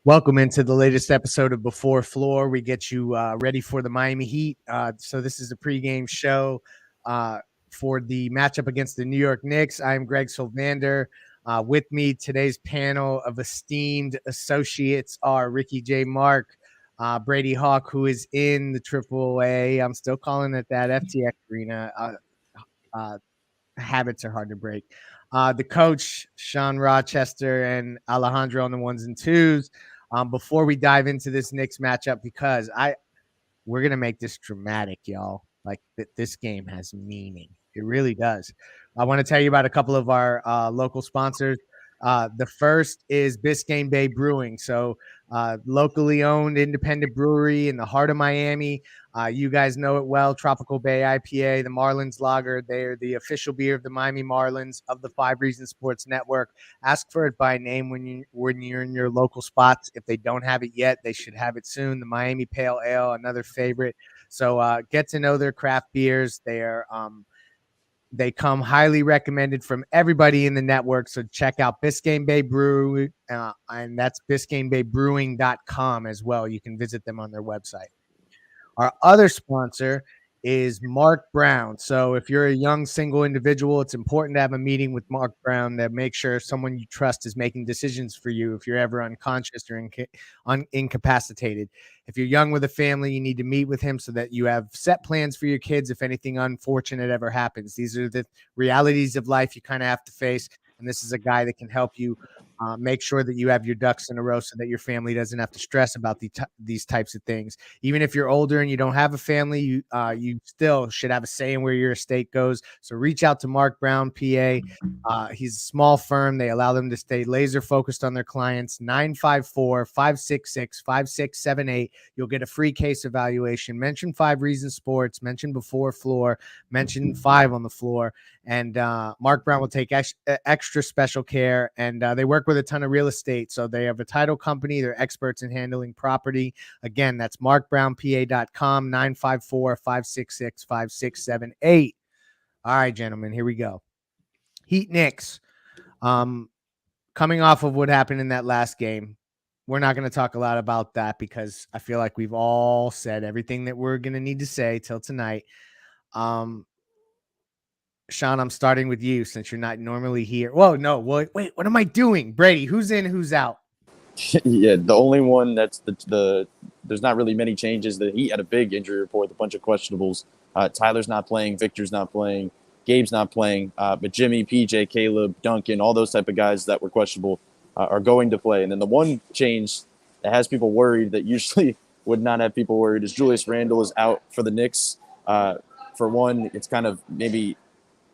Welcome into the latest episode of Before Floor. We get you ready for the Miami Heat. So this is a pregame show for the matchup against the New York Knicks. I'm Greg Sylvander. With me, today's panel of esteemed associates are Ricky J. Mark, Brady Hawk, who is in the AAA. I'm still calling it that, FTX Arena. Habits are hard to break. The coach, Sean Rochester, and Alejandro on the ones and twos. Before we dive into this Knicks matchup, because we're gonna make this dramatic, y'all. Like this game has meaning. It really does. I want to tell you about a couple of our local sponsors. The first is Biscayne Bay Brewing. So locally owned independent brewery in the heart of Miami. You guys know it well. Tropical Bay IPA, the Marlins Lager. They're the official beer of the Miami Marlins of the Five Reasons Sports Network. Ask for it by name when you're in your local spots. If they don't have it yet, they should have it soon. The Miami Pale Ale, another favorite. So get to know their craft beers. They come highly recommended from everybody in the network. So check out Biscayne Bay Brew, and that's BiscayneBayBrewing.com as well. You can visit them on their website. Our other sponsor is Mark Brown. So if you're a young single individual, it's important to have a meeting with Mark Brown to make sure someone you trust is making decisions for you if you're ever unconscious or incapacitated. If you're young with a family, you need to meet with him so that you have set plans for your kids if anything unfortunate ever happens. These are the realities of life you kind of have to face. And this is a guy that can help you make sure that you have your ducks in a row so that your family doesn't have to stress about these types of things. Even if you're older and you don't have a family, you still should have a say in where your estate goes. So reach out to Mark Brown, PA. He's a small firm. They allow them to stay laser focused on their clients. 954-566-5678. You'll get a free case evaluation. Mention Five Reasons Sports. Mention Before Floor. Mention Five on the Floor. And Mark Brown will take extra special care. And they work with a ton of real estate. So they have a title company. They're experts in handling property. Again, that's markbrownpa.com, 954-566-5678. All right, gentlemen, here we go. Heat Knicks. Coming off of what happened in that last game, we're not going to talk a lot about that because I feel like we've all said everything that we're going to need to say till tonight. Sean, I'm starting with you since you're not normally here. Whoa, no, wait, what am I doing? Brady, who's in, who's out? Yeah, the only one that's the there's not really many changes. The Heat had a big injury report with a bunch of questionables. Tyler's not playing, Victor's not playing, Gabe's not playing, but Jimmy, PJ, Caleb, Duncan, all those type of guys that were questionable are going to play. And then the one change that has people worried that usually would not have people worried is Julius Randle is out for the Knicks. For one, it's kind of maybe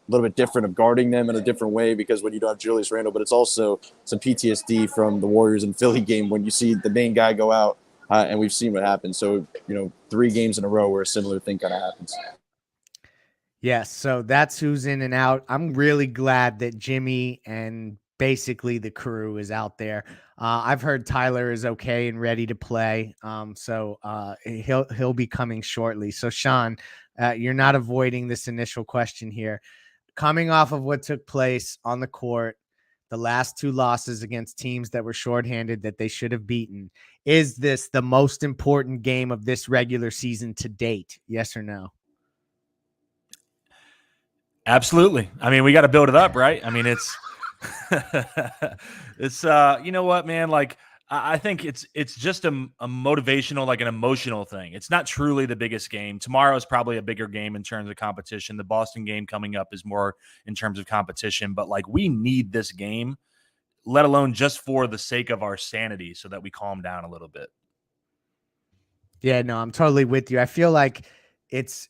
a little bit different of guarding them in a different way because when you don't have Julius Randle, but it's also some PTSD from the Warriors and Philly game when you see the main guy go out, and we've seen what happens. So, 3 games in a row where a similar thing kind of happens. Yes, so that's who's in and out. I'm really glad that Jimmy and basically the crew is out there. I've heard Tyler is okay and ready to play, so he'll be coming shortly. So, Sean, you're not avoiding this initial question here. Coming off of what took place on the court, the last 2 losses against teams that were shorthanded that they should have beaten, is this the most important game of this regular season to date? Yes or no? Absolutely. I mean, we got to build it up, right? I mean, it's you know what, man? Like, I think it's just a motivational, like an emotional thing. It's not truly the biggest game. Tomorrow is probably a bigger game in terms of competition. The Boston game coming up is more in terms of competition, but like we need this game, let alone just for the sake of our sanity so that we calm down a little bit. Yeah, no, I'm totally with you. I feel like it's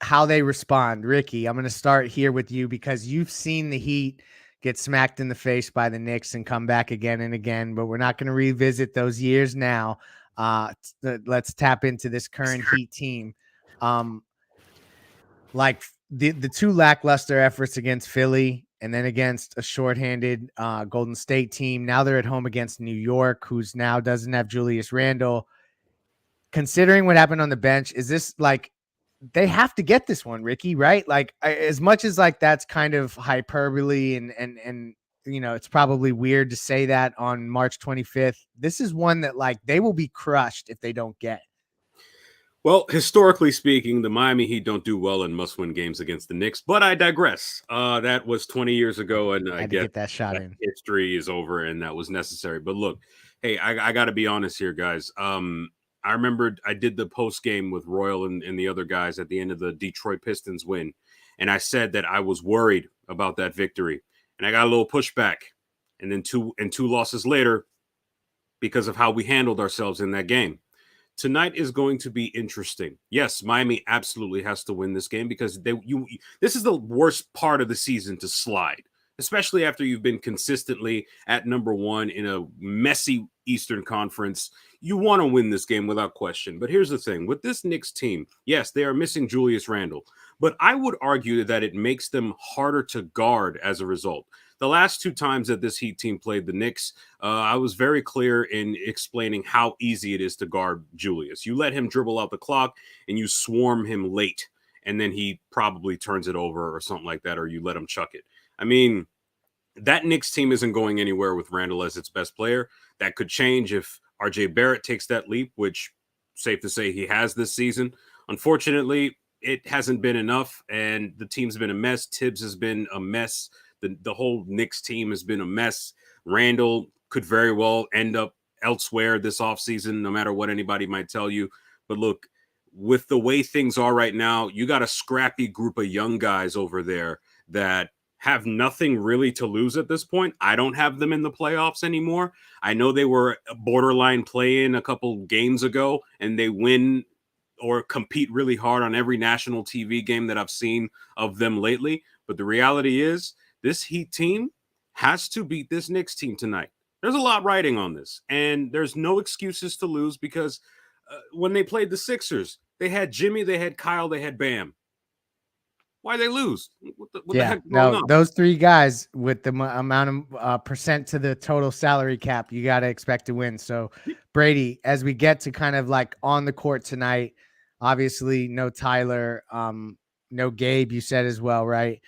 how they respond. Ricky, I'm going to start here with you because you've seen the Heat get smacked in the face by the Knicks and come back again and again, but we're not going to revisit those years now. Let's tap into this current Heat team. Like the 2 lackluster efforts against Philly and then against a shorthanded Golden State team. Now they're at home against New York, who's now doesn't have Julius Randle. Considering what happened on the bench, is this like they have to get this one, Ricky, right? Like as much as like that's kind of hyperbole and it's probably weird to say that on March 25th. This is one that like they will be crushed if they don't get. Well, historically speaking, the Miami Heat don't do well in must-win games against the Knicks, but I digress. That was 20 years ago, and I Had to get get that shot that in. history is over, and that was necessary. But look, hey, I got to be honest here, guys. I remember I did the post game with Royal and the other guys at the end of the Detroit Pistons win, and I said that I was worried about that victory, and I got a little pushback, and then two losses later, because of how we handled ourselves in that game. Tonight is going to be interesting. Yes, Miami absolutely has to win this game because this is the worst part of the season to slide, especially after you've been consistently at number one in a messy Eastern Conference. You want to win this game without question. But here's the thing. With this Knicks team, yes, they are missing Julius Randle, but I would argue that it makes them harder to guard as a result. The last two times that this Heat team played the Knicks, I was very clear in explaining how easy it is to guard Julius. You let him dribble out the clock and you swarm him late, and then he probably turns it over or something like that, or you let him chuck it. I mean, that Knicks team isn't going anywhere with Randle as its best player. That could change if RJ Barrett takes that leap, which safe to say he has this season. Unfortunately, it hasn't been enough, and the team's been a mess. Tibbs has been a mess. The whole Knicks team has been a mess. Randle could very well end up elsewhere this offseason, no matter what anybody might tell you. But look, with the way things are right now, you got a scrappy group of young guys over there that have nothing really to lose at this point. I don't have them in the playoffs anymore. I know they were a borderline play-in a couple games ago, and they win or compete really hard on every national TV game that I've seen of them lately. But the reality is, this Heat team has to beat this Knicks team tonight. There's a lot riding on this, and there's no excuses to lose because when they played the Sixers, they had Jimmy, they had Kyle, they had Bam. Why they lose? What the heck is going on? Those three guys with the amount of percent to the total salary cap, you got to expect to win. So, Brady, as we get to kind of like on the court tonight, obviously no Tyler, no Gabe, you said as well, right?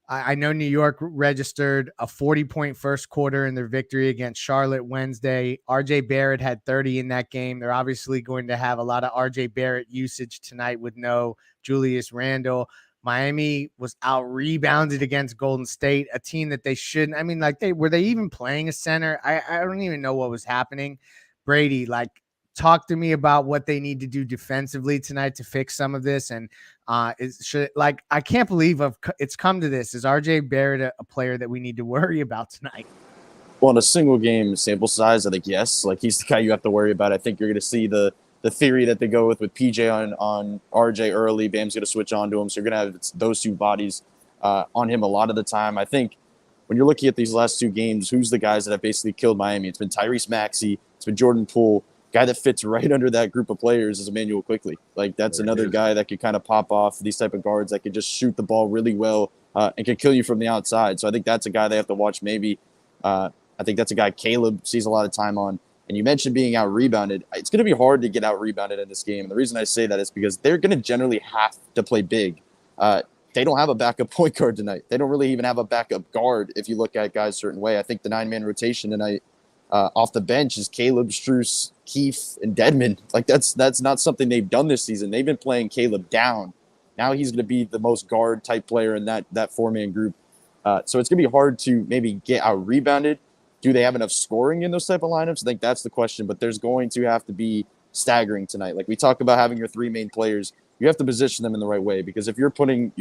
I know New York registered a 40-point first quarter in their victory against Charlotte Wednesday. RJ Barrett had 30 in that game. They're obviously going to have a lot of RJ Barrett usage tonight with no Julius Randle. Miami was out rebounded against Golden State, a team that they shouldn't. I mean, like were they even playing a center? I don't even know what was happening. Brady, like, talk to me about what they need to do defensively tonight to fix some of this. And I can't believe it's come to this. Is RJ Barrett a player that we need to worry about tonight? Well, in a single game sample size, I think yes. Like, he's the guy you have to worry about. I think you're going to see the theory that they go with PJ on RJ early. Bam's going to switch on to him. So you're going to have those two bodies on him a lot of the time. I think when you're looking at these last two games, who's the guys that have basically killed Miami? It's been Tyrese Maxey. It's been Jordan Poole. Guy that fits right under that group of players is Emmanuel Quickly. Like, that's another guy that could kind of pop off these type of guards that could just shoot the ball really well and can kill you from the outside. So I think that's a guy they have to watch maybe. I think that's a guy Caleb sees a lot of time on. And you mentioned being out-rebounded. It's going to be hard to get out-rebounded in this game. And the reason I say that is because they're going to generally have to play big. They don't have a backup point guard tonight. They don't really even have a backup guard if you look at guys a certain way. I think the 9-man rotation tonight off the bench is Caleb, Strus, Keith, and Dedmon. Like, that's not something they've done this season. They've been playing Caleb down. Now he's going to be the most guard-type player in that 4-man group. So it's going to be hard to maybe get out-rebounded. Do they have enough scoring in those type of lineups? I think that's the question, but there's going to have to be staggering tonight. Like, we talk about having your 3 main players. You have to position them in the right way, because if you're putting,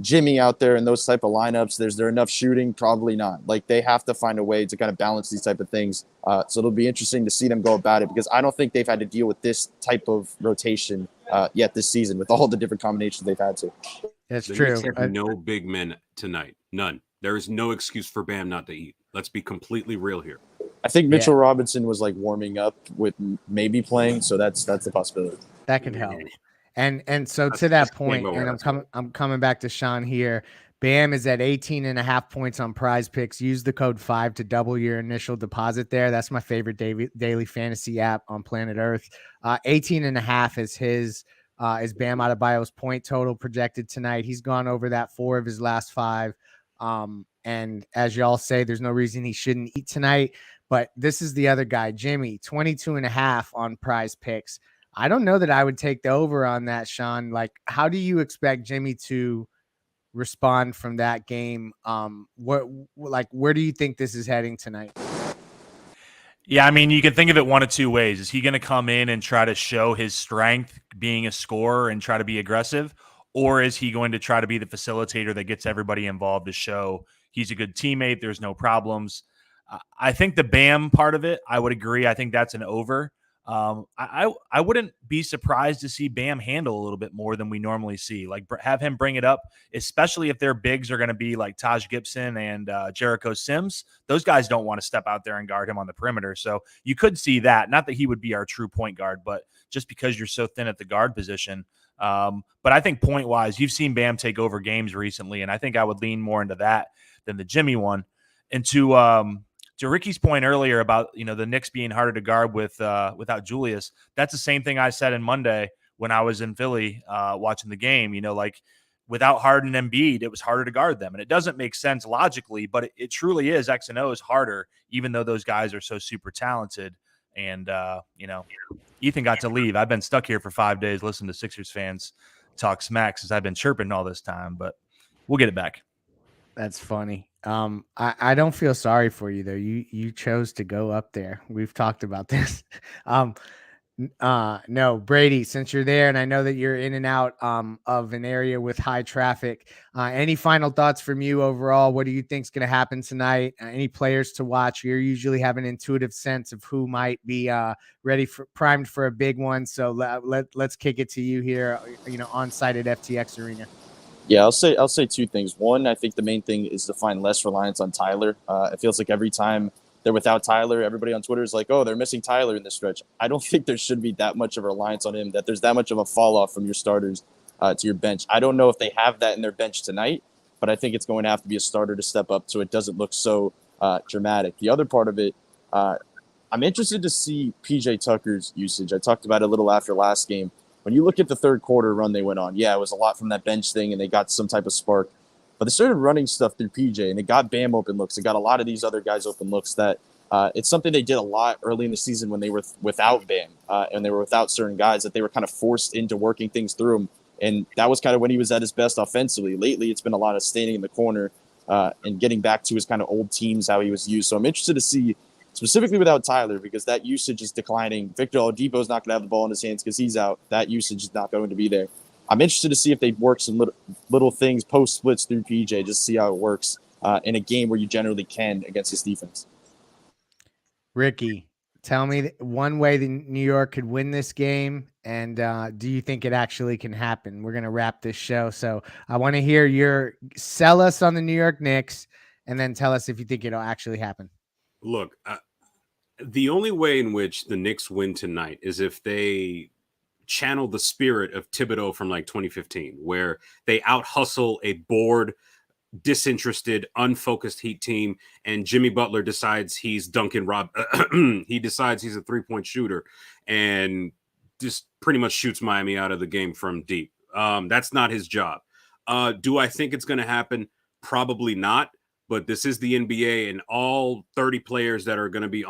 Jimmy out there in those type of lineups, is there enough shooting? Probably not. Like, they have to find a way to kind of balance these type of things. So it'll be interesting to see them go about it, because I don't think they've had to deal with this type of rotation yet this season with all the different combinations they've had to. That's true. Knicks have no big men tonight. None. There is no excuse for Bam not to eat. Let's be completely real here. I think Mitchell Robinson was like warming up with maybe playing, so that's a possibility. That can help. And so to that point, and I'm coming back to Sean here. Bam is at 18.5 points on Prize Picks. Use the code 5 to double your initial deposit there. That's my favorite daily fantasy app on planet Earth. 18.5 is his is Bam Adebayo's point total projected tonight. He's gone over that 4 of his last 5. And as y'all say, there's no reason he shouldn't eat tonight. But this is the other guy, Jimmy, 22.5 on Prize Picks. I don't know that I would take the over on that, Sean. Like, how do you expect Jimmy to respond from that game? Where do you think this is heading tonight? Yeah, I mean, you can think of it one of two ways. Is he going to come in and try to show his strength being a scorer and try to be aggressive? Or is he going to try to be the facilitator that gets everybody involved to show he's a good teammate, there's no problems? I think the Bam part of it, I would agree. I think that's an over. I wouldn't be surprised to see Bam handle a little bit more than we normally see. Like, have him bring it up, especially if their bigs are going to be like Taj Gibson and Jericho Sims. Those guys don't want to step out there and guard him on the perimeter. So you could see that. Not that he would be our true point guard, but just because you're so thin at the guard position. But I think point wise, you've seen Bam take over games recently, and I think I would lean more into that than the Jimmy one. And to Ricky's point earlier about, the Knicks being harder to guard without Julius, that's the same thing I said on Monday when I was in Philly watching the game. Without Harden and Embiid, it was harder to guard them. And it doesn't make sense logically, but it truly is. X and O is harder, even though those guys are so super talented. And, Ethan got to leave. I've been stuck here for 5 days listening to Sixers fans talk smack since I've been chirping all this time, but we'll get it back. That's funny. I don't feel sorry for you though. You chose to go up there. We've talked about this. No, Brady, since you're there and I know that you're in and out of an area with high traffic, any final thoughts from you overall? What do you think's going to happen tonight? Any players to watch? You usually have an intuitive sense of who might be primed for a big one. So let's kick it to you here, on site at FTX Arena. Yeah, I'll say two things. One, I think the main thing is to find less reliance on Tyler. It feels like every time they're without Tyler, everybody on Twitter is like, oh, they're missing Tyler in this stretch. I don't think there should be that much of a reliance on him, that there's that much of a fall off from your starters to your bench. I don't know if they have that in their bench tonight, but I think it's going to have to be a starter to step up so it doesn't look so dramatic. The other part of it, I'm interested to see PJ Tucker's usage. I talked about it a little after last game. When you look at the third quarter run they went on, yeah, it was a lot from that bench thing, and they got some type of spark. But they started running stuff through PJ, and it got Bam open looks. It got a lot of these other guys open looks that it's something they did a lot early in the season when they were without Bam and they were without certain guys, that they were kind of forced into working things through him. And that was kind of when he was at his best offensively. Lately, it's been a lot of standing in the corner and getting back to his kind of old teams, how he was used. So I'm interested to see, specifically without Tyler, because that usage is declining. Victor Oladipo's not going to have the ball in his hands because he's out. That usage is not going to be there. I'm interested to see if they work some little things, post splits through PJ, just see how it works in a game where you generally can against this defense. Ricky, tell me one way that New York could win this game, and do you think it actually can happen? We're going to wrap this show, so I want to hear sell us on the New York Knicks, and then tell us if you think it'll actually happen. Look, the only way in which the Knicks win tonight is if they channel the spirit of Thibodeau from like 2015, where they out-hustle a bored, disinterested, unfocused Heat team, and Jimmy Butler decides he's Duncan he decides he's a three-point shooter and just pretty much shoots Miami out of the game from deep. That's not his job. Do I think it's going to happen? Probably not. But this is the NBA, and all 30 players that are going to be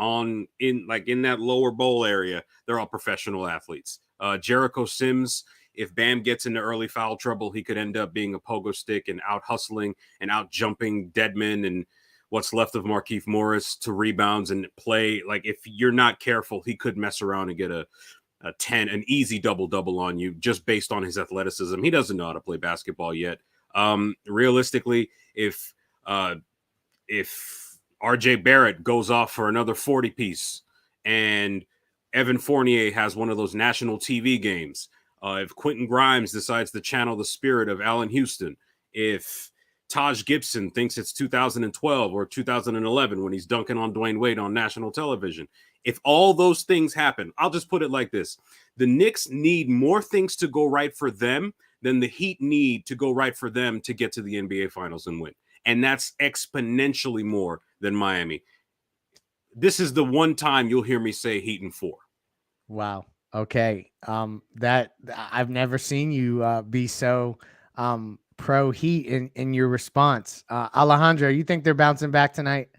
in that lower bowl area, they're all professional athletes. Jericho Sims, if Bam gets into early foul trouble, he could end up being a pogo stick and out hustling and out jumping Deadman and what's left of Markieff Morris to rebounds and play. Like, if you're not careful, he could mess around and get an easy double-double on you just based on his athleticism. He doesn't know how to play basketball yet. Realistically, if RJ Barrett goes off for another 40 piece and Evan Fournier has one of those national TV games, if Quentin Grimes decides to channel the spirit of Allen Houston, if Taj Gibson thinks it's 2012 or 2011 when he's dunking on Dwayne Wade on national television, if all those things happen, I'll just put it like this. The Knicks need more things to go right for them than the Heat need to go right for them to get to the NBA Finals and win. And that's exponentially more than Miami. This is the one time you'll hear me say Heat in 4. Wow. Okay. That I've never seen you be so pro Heat in your response. Alejandro, you think they're bouncing back tonight?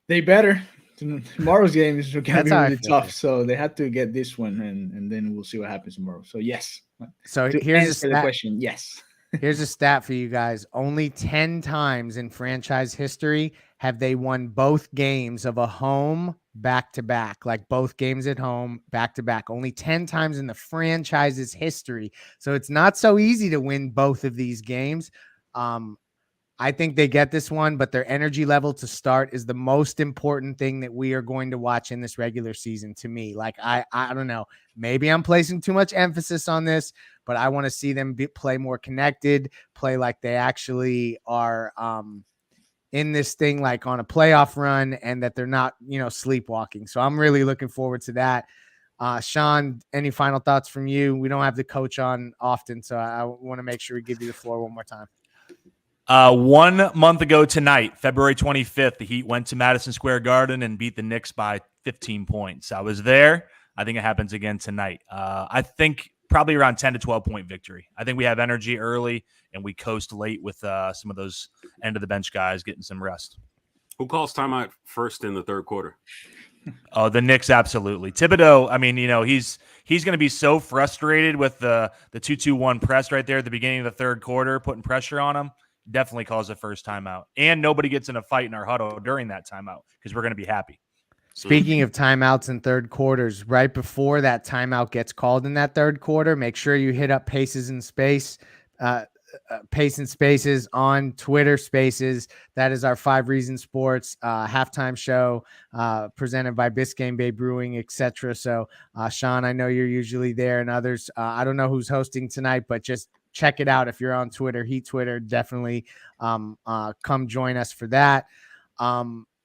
They better. Tomorrow's game is going to be really tough, too. so they have to get this one, and then we'll see what happens tomorrow. So yes. So to here's answer the question, yes. Here's a stat for you guys. Only 10 times in franchise history have they won both games of a home back-to-back, like both games at home back-to-back. Only 10 times in the franchise's history. So it's not so easy to win both of these games. I think they get this one, but their energy level to start is the most important thing that we are going to watch in this regular season to me. Like, I don't know. Maybe I'm placing too much emphasis on this, but I want to see them play more connected, play like they actually are in this thing, like on a playoff run, and that they're not, sleepwalking. So I'm really looking forward to that. Sean, any final thoughts from you? We don't have the coach on often, so I want to make sure we give you the floor one more time. 1 month ago tonight, February 25th, the Heat went to Madison Square Garden and beat the Knicks by 15 points. I was there. I think it happens again tonight. I think probably around 10 to 12-point victory. I think we have energy early, and we coast late with some of those end-of-the-bench guys getting some rest. Who calls timeout first in the third quarter? Oh, the Knicks, absolutely. Thibodeau, I mean, he's going to be so frustrated with the 2-2-1 press right there at the beginning of the third quarter, putting pressure on him. Definitely calls the first timeout. And nobody gets in a fight in our huddle during that timeout because we're going to be happy. Speaking of timeouts in third quarters, right before that timeout gets called in that third quarter, make sure you hit up Paces and Space, Pace and Spaces on Twitter Spaces. That is our 5 Reasons Sports halftime show presented by Biscayne Bay Brewing, etc. So, Sean, I know you're usually there, and others. I don't know who's hosting tonight, but just check it out if you're on Twitter. Heat Twitter, definitely come join us for that.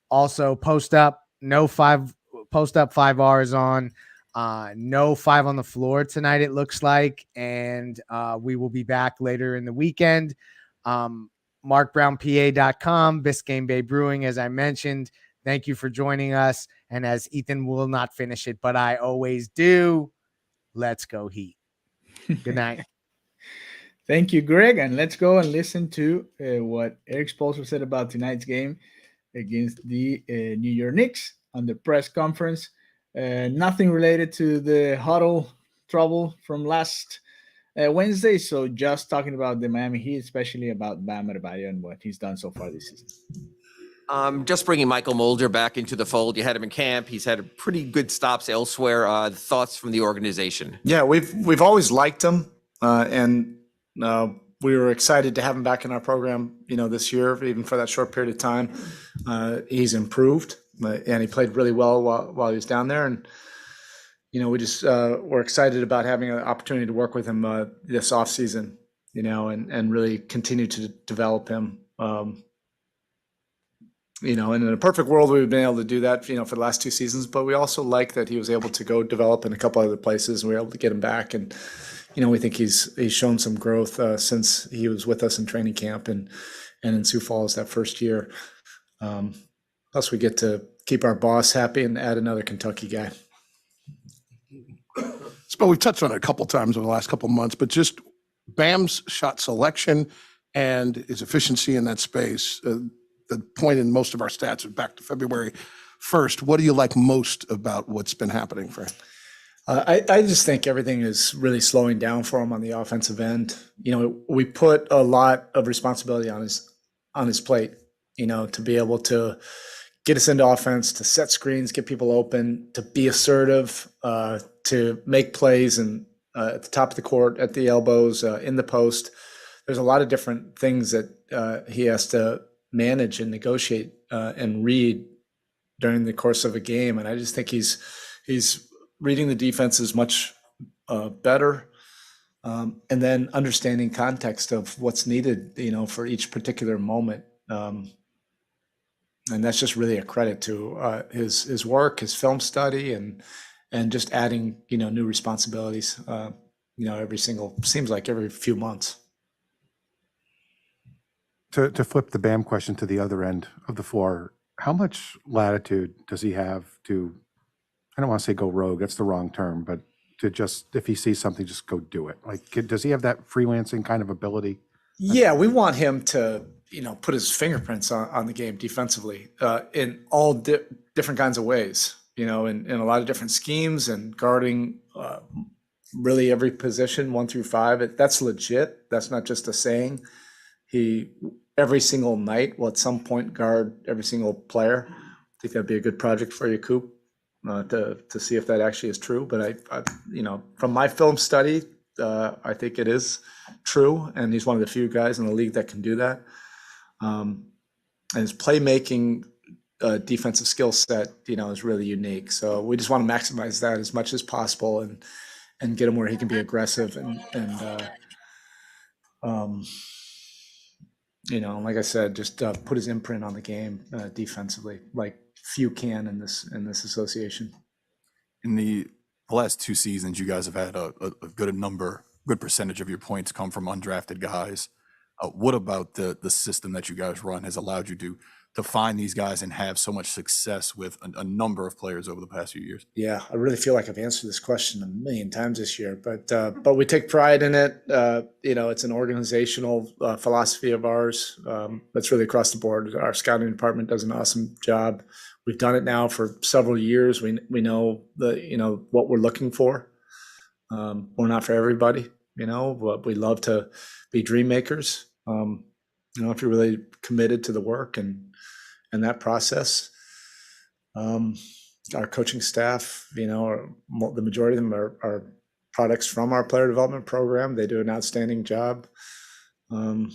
Also, post up 5 R's on. No 5 on the floor tonight, it looks like, and we will be back later in the weekend. MarkBrownPA.com, Biscayne Bay Brewing, as I mentioned. Thank you for joining us. And as Ethan will not finish it, but I always do, let's go Heat. Good night. Thank you, Greg. And let's go and listen to what Eric Spoelstra said about tonight's game against the New York Knicks on the press conference. Nothing related to the huddle trouble from last Wednesday. So just talking about the Miami Heat, especially about Bam Adebayo and what he's done so far this season. Just bringing Michael Mulder back into the fold. You had him in camp. He's had pretty good stops elsewhere. Thoughts from the organization? Yeah, we've always liked him, and we were excited to have him back in our program. This year, even for that short period of time, he's improved, and he played really well while he was down there. And we just were excited about having an opportunity to work with him this offseason, and really continue to develop him. And in a perfect world, we've been able to do that, for the last 2 seasons. But we also like that he was able to go develop in a couple other places, and we were able to get him back. And we think he's shown some growth since he was with us in training camp and in Sioux Falls that first year. Plus, we get to keep our boss happy and add another Kentucky guy. So we've touched on it a couple times over the last couple of months, but just Bam's shot selection and his efficiency in that space. The point in most of our stats are back to February 1st. What do you like most about what's been happening for him? I just think everything is really slowing down for him on the offensive end. We put a lot of responsibility on his plate, to be able to get us into offense, to set screens, get people open, to be assertive, to make plays and at the top of the court, at the elbows, in the post. There's a lot of different things that he has to manage and negotiate and read during the course of a game. And I just think he's reading the defenses much better, and then understanding context of what's needed, for each particular moment. And that's just really a credit to his work, his film study, and just adding, new responsibilities, seems like every few months. To flip the Bam question to the other end of the floor, how much latitude does he have to, I don't want to say go rogue, that's the wrong term, but to just, if he sees something, just go do it? Like, does he have that freelancing kind of ability? Yeah, we want him to, put his fingerprints on the game defensively in all different kinds of ways, in a lot of different schemes and guarding really every position 1 through 5. That's legit. That's not just a saying. He every single night will at some point guard every single player. I think that'd be a good project for you, Coop, to see if that actually is true. But I from my film study, I think it is true, and he's one of the few guys in the league that can do that. And his playmaking defensive skill set, is really unique. So we just want to maximize that as much as possible and get him where he can be aggressive and like I said, just put his imprint on the game defensively, like few can in this association. In the last 2 seasons, you guys have had a good percentage of your points come from undrafted guys. What about the system that you guys run has allowed you to find these guys and have so much success with a number of players over the past few years? Yeah, I really feel like I've answered this question a million times this year, but we take pride in it. It's an organizational philosophy of ours that's really across the board. Our scouting department does an awesome job. We've done it now for several years. We know what we're looking for. We're not for everybody, but we love to be dream makers. If you're really committed to the work and that process. Our coaching staff, the majority of them are products from our player development program. They do an outstanding job. And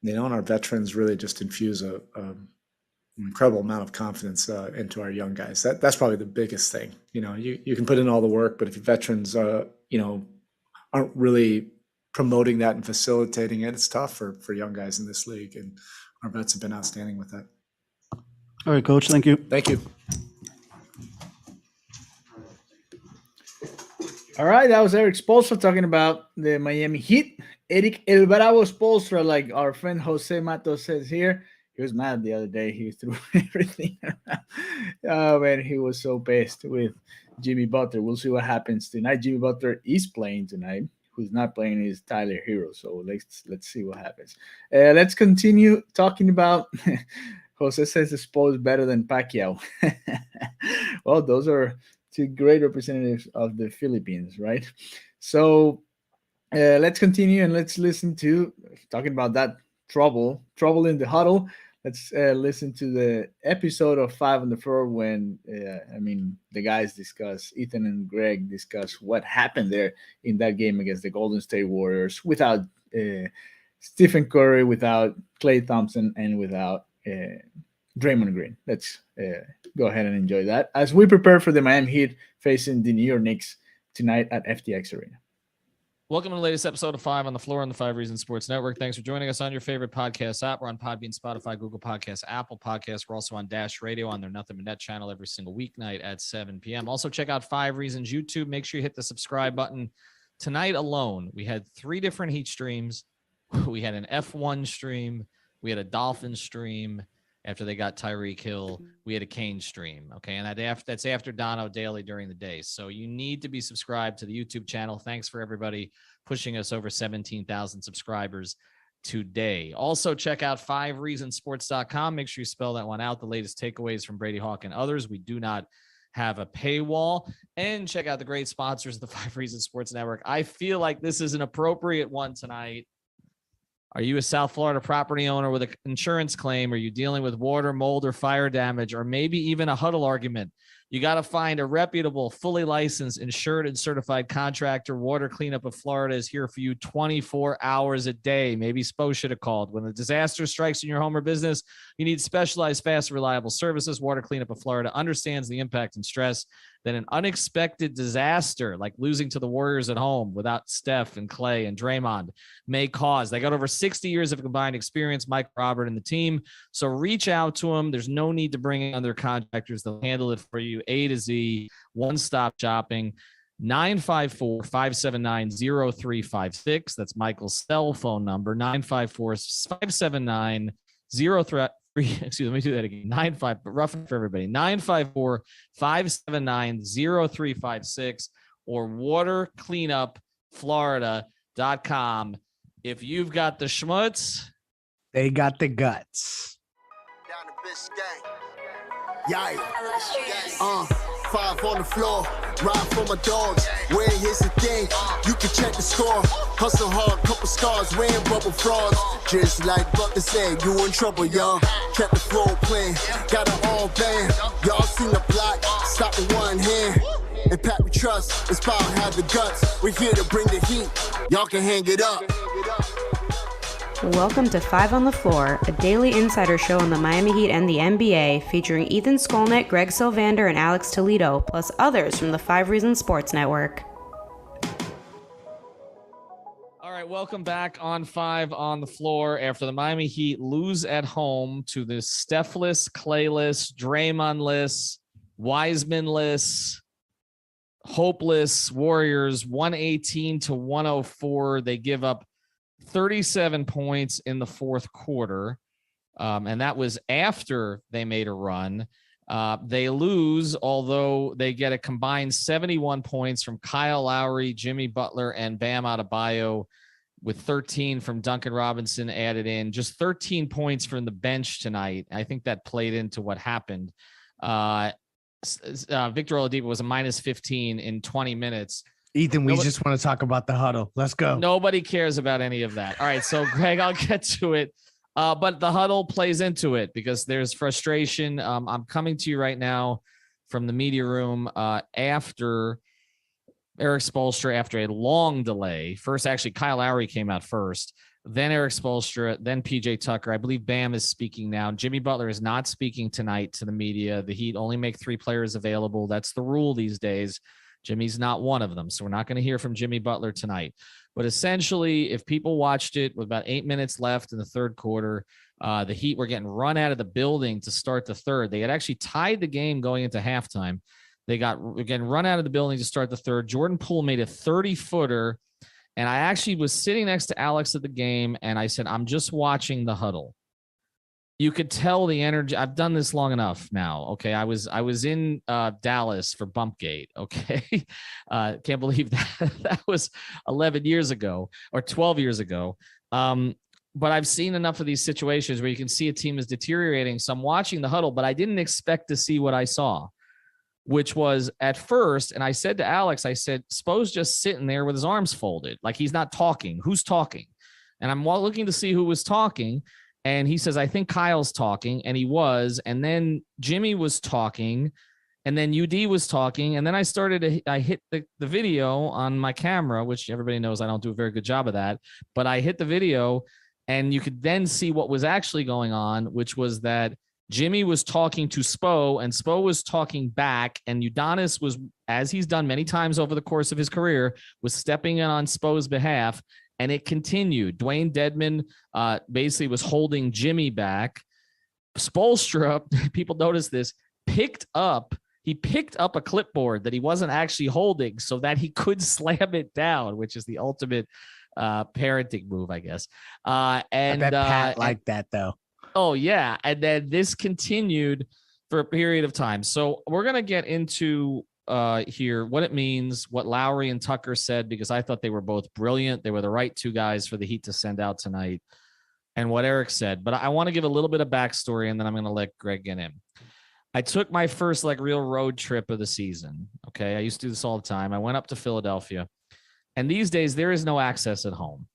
our veterans really just infuse an incredible amount of confidence into our young guys. That's probably the biggest thing. You can put in all the work, but if your veterans, aren't really promoting that and facilitating it, it's tough for young guys in this league. And our vets have been outstanding with that. All right, Coach. Thank you. Thank you. All right, that was Eric Spoelstra talking about the Miami Heat. Eric El Bravo Spoelstra, like our friend Jose Matos says here. He was mad the other day. He threw everything around. Oh, man, he was so pissed with Jimmy Butler. We'll see what happens tonight. Jimmy Butler is playing tonight. Who's not playing is Tyler Hero. So let's see what happens. Let's continue talking about Jose says the Spo is better than Pacquiao. Well, those are two great representatives of the Philippines, right? So let's continue and let's listen to talking about that trouble in the huddle. Let's listen to the episode of 5 on the Floor when, the guys discuss, Ethan and Greg discuss what happened there in that game against the Golden State Warriors without Stephen Curry, without Klay Thompson, and without Draymond Green. Let's go ahead and enjoy that as we prepare for the Miami Heat facing the New York Knicks tonight at FTX Arena. Welcome to the latest episode of 5 on the Floor on the 5 Reasons Sports Network. Thanks for joining us on your favorite podcast app. We're on Podbean, Spotify, Google Podcasts, Apple Podcasts. We're also on Dash Radio on their Nothing But Net channel every single weeknight at 7 p.m. Also, check out 5 Reasons YouTube. Make sure you hit the subscribe button. Tonight alone, we had 3 different Heat streams. We had an F1 stream. We had a Dolphins stream after they got Tyreek Hill. We had a Kane stream, okay? And that's after Dono daily during the day. So you need to be subscribed to the YouTube channel. Thanks for everybody pushing us over 17,000 subscribers today. Also, check out 5reasonsports.com. Make sure you spell that one out. The latest takeaways from Brady Hawk and others. We do not have a paywall. And check out the great sponsors of the 5 Reasons Sports Network. I feel like this is an appropriate one tonight. Are you a South Florida property owner with an insurance claim? Are you dealing with water, mold, or fire damage, or maybe even a huddle argument? You got to find a reputable, fully licensed, insured, and certified contractor. Water Cleanup of Florida is here for you 24 hours a day. Maybe Spo should have called. When a disaster strikes in your home or business, you need specialized, fast, reliable services. Water Cleanup of Florida understands the impact and stress that an unexpected disaster, like losing to the Warriors at home without Steph and Clay and Draymond, may cause. They got over 60 years of combined experience, Mike, Robert, and the team. So reach out to them. There's no need to bring in other contractors. They'll handle it for you, A to Z, one-stop shopping. 954-579-0356. That's Michael's cell phone number, 954-579-0356. Excuse me, let me do that again. 95, but rough for everybody. 954-579-0356 or watercleanupflorida.com. If you've got the schmutz, they got the guts. Down the Biscayne. Yeah. 5 on the floor, ride for my dogs. Where here's the thing, you can check the score. Hustle hard, couple scars, wearing bubble frogs. Just like Bucker said, you in trouble, y'all. Kept the floor playing, got it all band. Y'all seen the block, stop with one hand. And Pat we trust, it's power, have the guts. We're here to bring the heat, y'all can hang it up. Welcome to 5 on the Floor, a daily insider show on the Miami Heat and the NBA, featuring Ethan Skolnick, Greg Sylvander, and Alex Toledo, plus others from the 5 Reasons Sports Network. All right, welcome back on 5 on the Floor after the Miami Heat lose at home to the Steph-less, Clay-less, Draymond-less, Wiseman-less, hopeless Warriors, 118-104. They give up 37 points in the fourth quarter, and that was after they made a run. They lose, although they get a combined 71 points from Kyle Lowry, Jimmy Butler, and Bam Adebayo, with 13 from Duncan Robinson added in. Just 13 points from the bench tonight. I think that played into what happened. Victor Oladipo was a minus 15 in 20 minutes. Ethan, we just want to talk about the huddle. Let's go. Nobody cares about any of that. All right, so Greg, I'll get to it. But the huddle plays into it because there's frustration. I'm coming to you right now from the media room after Eric Spoelstra, after a long delay. First, actually, Kyle Lowry came out first, then Eric Spoelstra, then PJ Tucker. I believe Bam is speaking now. Jimmy Butler is not speaking tonight to the media. The Heat only make 3 players available. That's the rule these days. Jimmy's not one of them, so we're not going to hear from Jimmy Butler tonight. But essentially, if people watched it with about 8 minutes left in the third quarter, the Heat were getting run out of the building to start the third. They had actually tied the game going into halftime. They got again run out of the building to start the third. Jordan Poole made a 30-footer, and I actually was sitting next to Alex at the game, and I said, I'm just watching the huddle. You could tell the energy. I've done this long enough now. Okay. I was in Dallas for Bumpgate. Okay. Can't believe that that was 11 years ago or 12 years ago. But I've seen enough of these situations where you can see a team is deteriorating. So I'm watching the huddle, but I didn't expect to see what I saw, which was at first. And I said to Alex, I said, Spo's just sitting there with his arms folded. Like he's not talking. Who's talking? And I'm looking to see who was talking. And he says, I think Kyle's talking, and he was. And then Jimmy was talking, and then UD was talking. And then I hit the video on my camera, which everybody knows I don't do a very good job of that. But I hit the video, and you could then see what was actually going on, which was that Jimmy was talking to Spo, and Spo was talking back. And Udonis was, as he's done many times over the course of his career, was stepping in on Spo's behalf. And it continued. Dwayne Dedman basically was holding Jimmy back. Spoelstra, people noticed this, picked up a clipboard that he wasn't actually holding so that he could slam it down, which is the ultimate parenting move, I guess. And I bet Pat liked that, though. Oh, yeah. And then this continued for a period of time. So we're going to get into here what it means, what Lowry and Tucker said, because I thought they were both brilliant. They were the right 2 guys for the Heat to send out tonight, and what Eric said. But I want to give a little bit of backstory, and then I'm going to let Greg get in. I took my first real road trip of the season. Okay. I used to do this all the time. I went up to Philadelphia, and these days there is no access at home.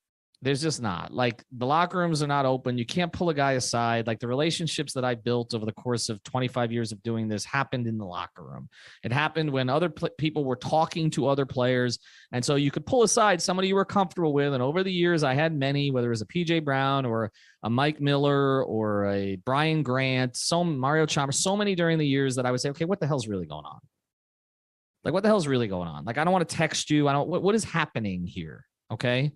There's just not. Like, the locker rooms are not open. You can't pull a guy aside. Like, the relationships that I built over the course of 25 years of doing this happened in the locker room. It happened when other people were talking to other players. And so you could pull aside somebody you were comfortable with. And over the years, I had many, whether it was a PJ Brown or a Mike Miller or a Brian Grant, Mario Chalmers, so many during the years that I would say, okay, what the hell's really going on? Like, what the hell's really going on? Like, I don't want to text you. What is happening here? Okay.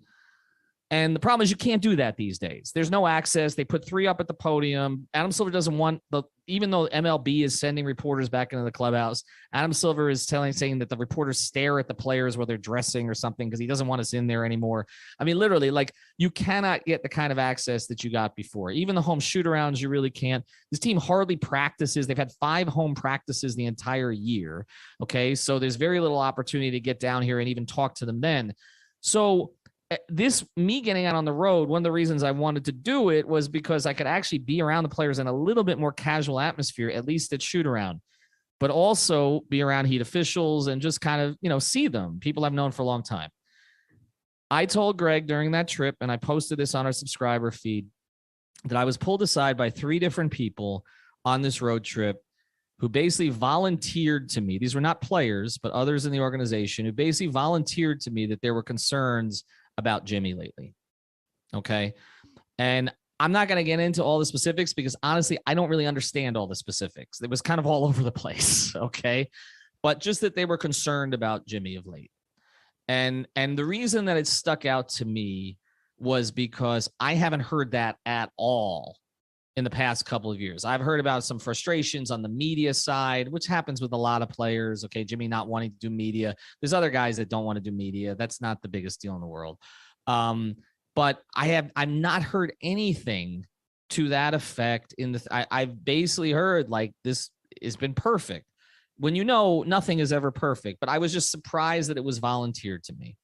And the problem is you can't do that these days. There's no access. They put 3 up at the podium. Adam Silver doesn't want even though MLB is sending reporters back into the clubhouse, Adam Silver is saying that the reporters stare at the players while they're dressing or something because he doesn't want us in there anymore. I mean, literally, like, you cannot get the kind of access that you got before. Even the home shoot-arounds, you really can't. This team hardly practices. They've had 5 home practices the entire year. Okay, so there's very little opportunity to get down here and even talk to the men. So me getting out on the road, one of the reasons I wanted to do it was because I could actually be around the players in a little bit more casual atmosphere, at least at shoot around, but also be around Heat officials and just kind of, see them, people I've known for a long time. I told Greg during that trip, and I posted this on our subscriber feed, that I was pulled aside by 3 different people on this road trip who basically volunteered to me. These were not players, but others in the organization who basically volunteered to me that there were concerns about Jimmy lately. Okay. And I'm not going to get into all the specifics because honestly, I don't really understand all the specifics. It was kind of all over the place. Okay. But just that they were concerned about Jimmy of late. And the reason that it stuck out to me was because I haven't heard that at all in the past couple of years. I've heard about some frustrations on the media side, which happens with a lot of players. Okay. Jimmy not wanting to do media. There's other guys that don't want to do media. That's not the biggest deal in the world. But I've not heard anything to that effect I've basically heard like this has been perfect when nothing is ever perfect, but I was just surprised that it was volunteered to me.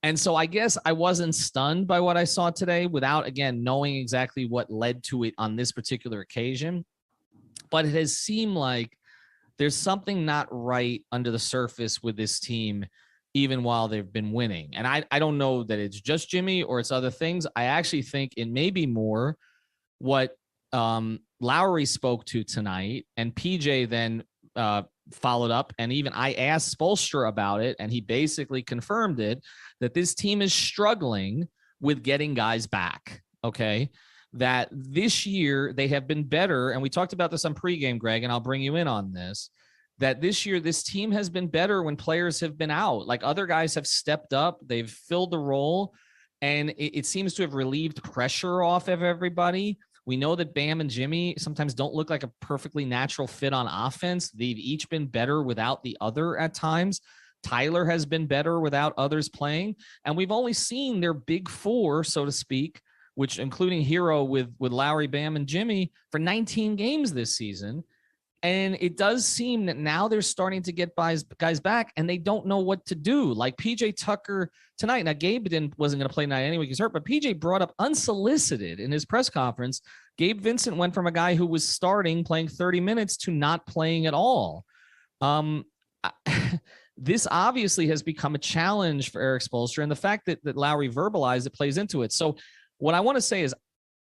And so I guess I wasn't stunned by what I saw today without, again, knowing exactly what led to it on this particular occasion. But it has seemed like there's something not right under the surface with this team, even while they've been winning. And I don't know that it's just Jimmy or it's other things. I actually think it may be more what Lowry spoke to tonight, and PJ then followed up. And even I asked Spoelstra about it, and he basically confirmed it, that this team is struggling with getting guys back. Okay. That this year they have been better. And we talked about this on pregame, Greg, and I'll bring you in on this, that this year, this team has been better when players have been out. Like other guys have stepped up. They've filled the role, and it seems to have relieved pressure off of everybody. We know that Bam and Jimmy sometimes don't look like a perfectly natural fit on offense. They've each been better without the other at times. Tyler has been better without others playing. And we've only seen their big 4, so to speak, which including Hero with Lowry, Bam, and Jimmy for 19 games this season. And it does seem that now they're starting to get guys back, and they don't know what to do. Like PJ Tucker tonight. Now, Gabe wasn't going to play tonight anyway. He's hurt, but PJ brought up unsolicited in his press conference. Gabe Vincent went from a guy who was starting, playing 30 minutes, to not playing at all. This obviously has become a challenge for Eric Spoelstra, and the fact that Lowry verbalized it plays into it. So what I want to say is,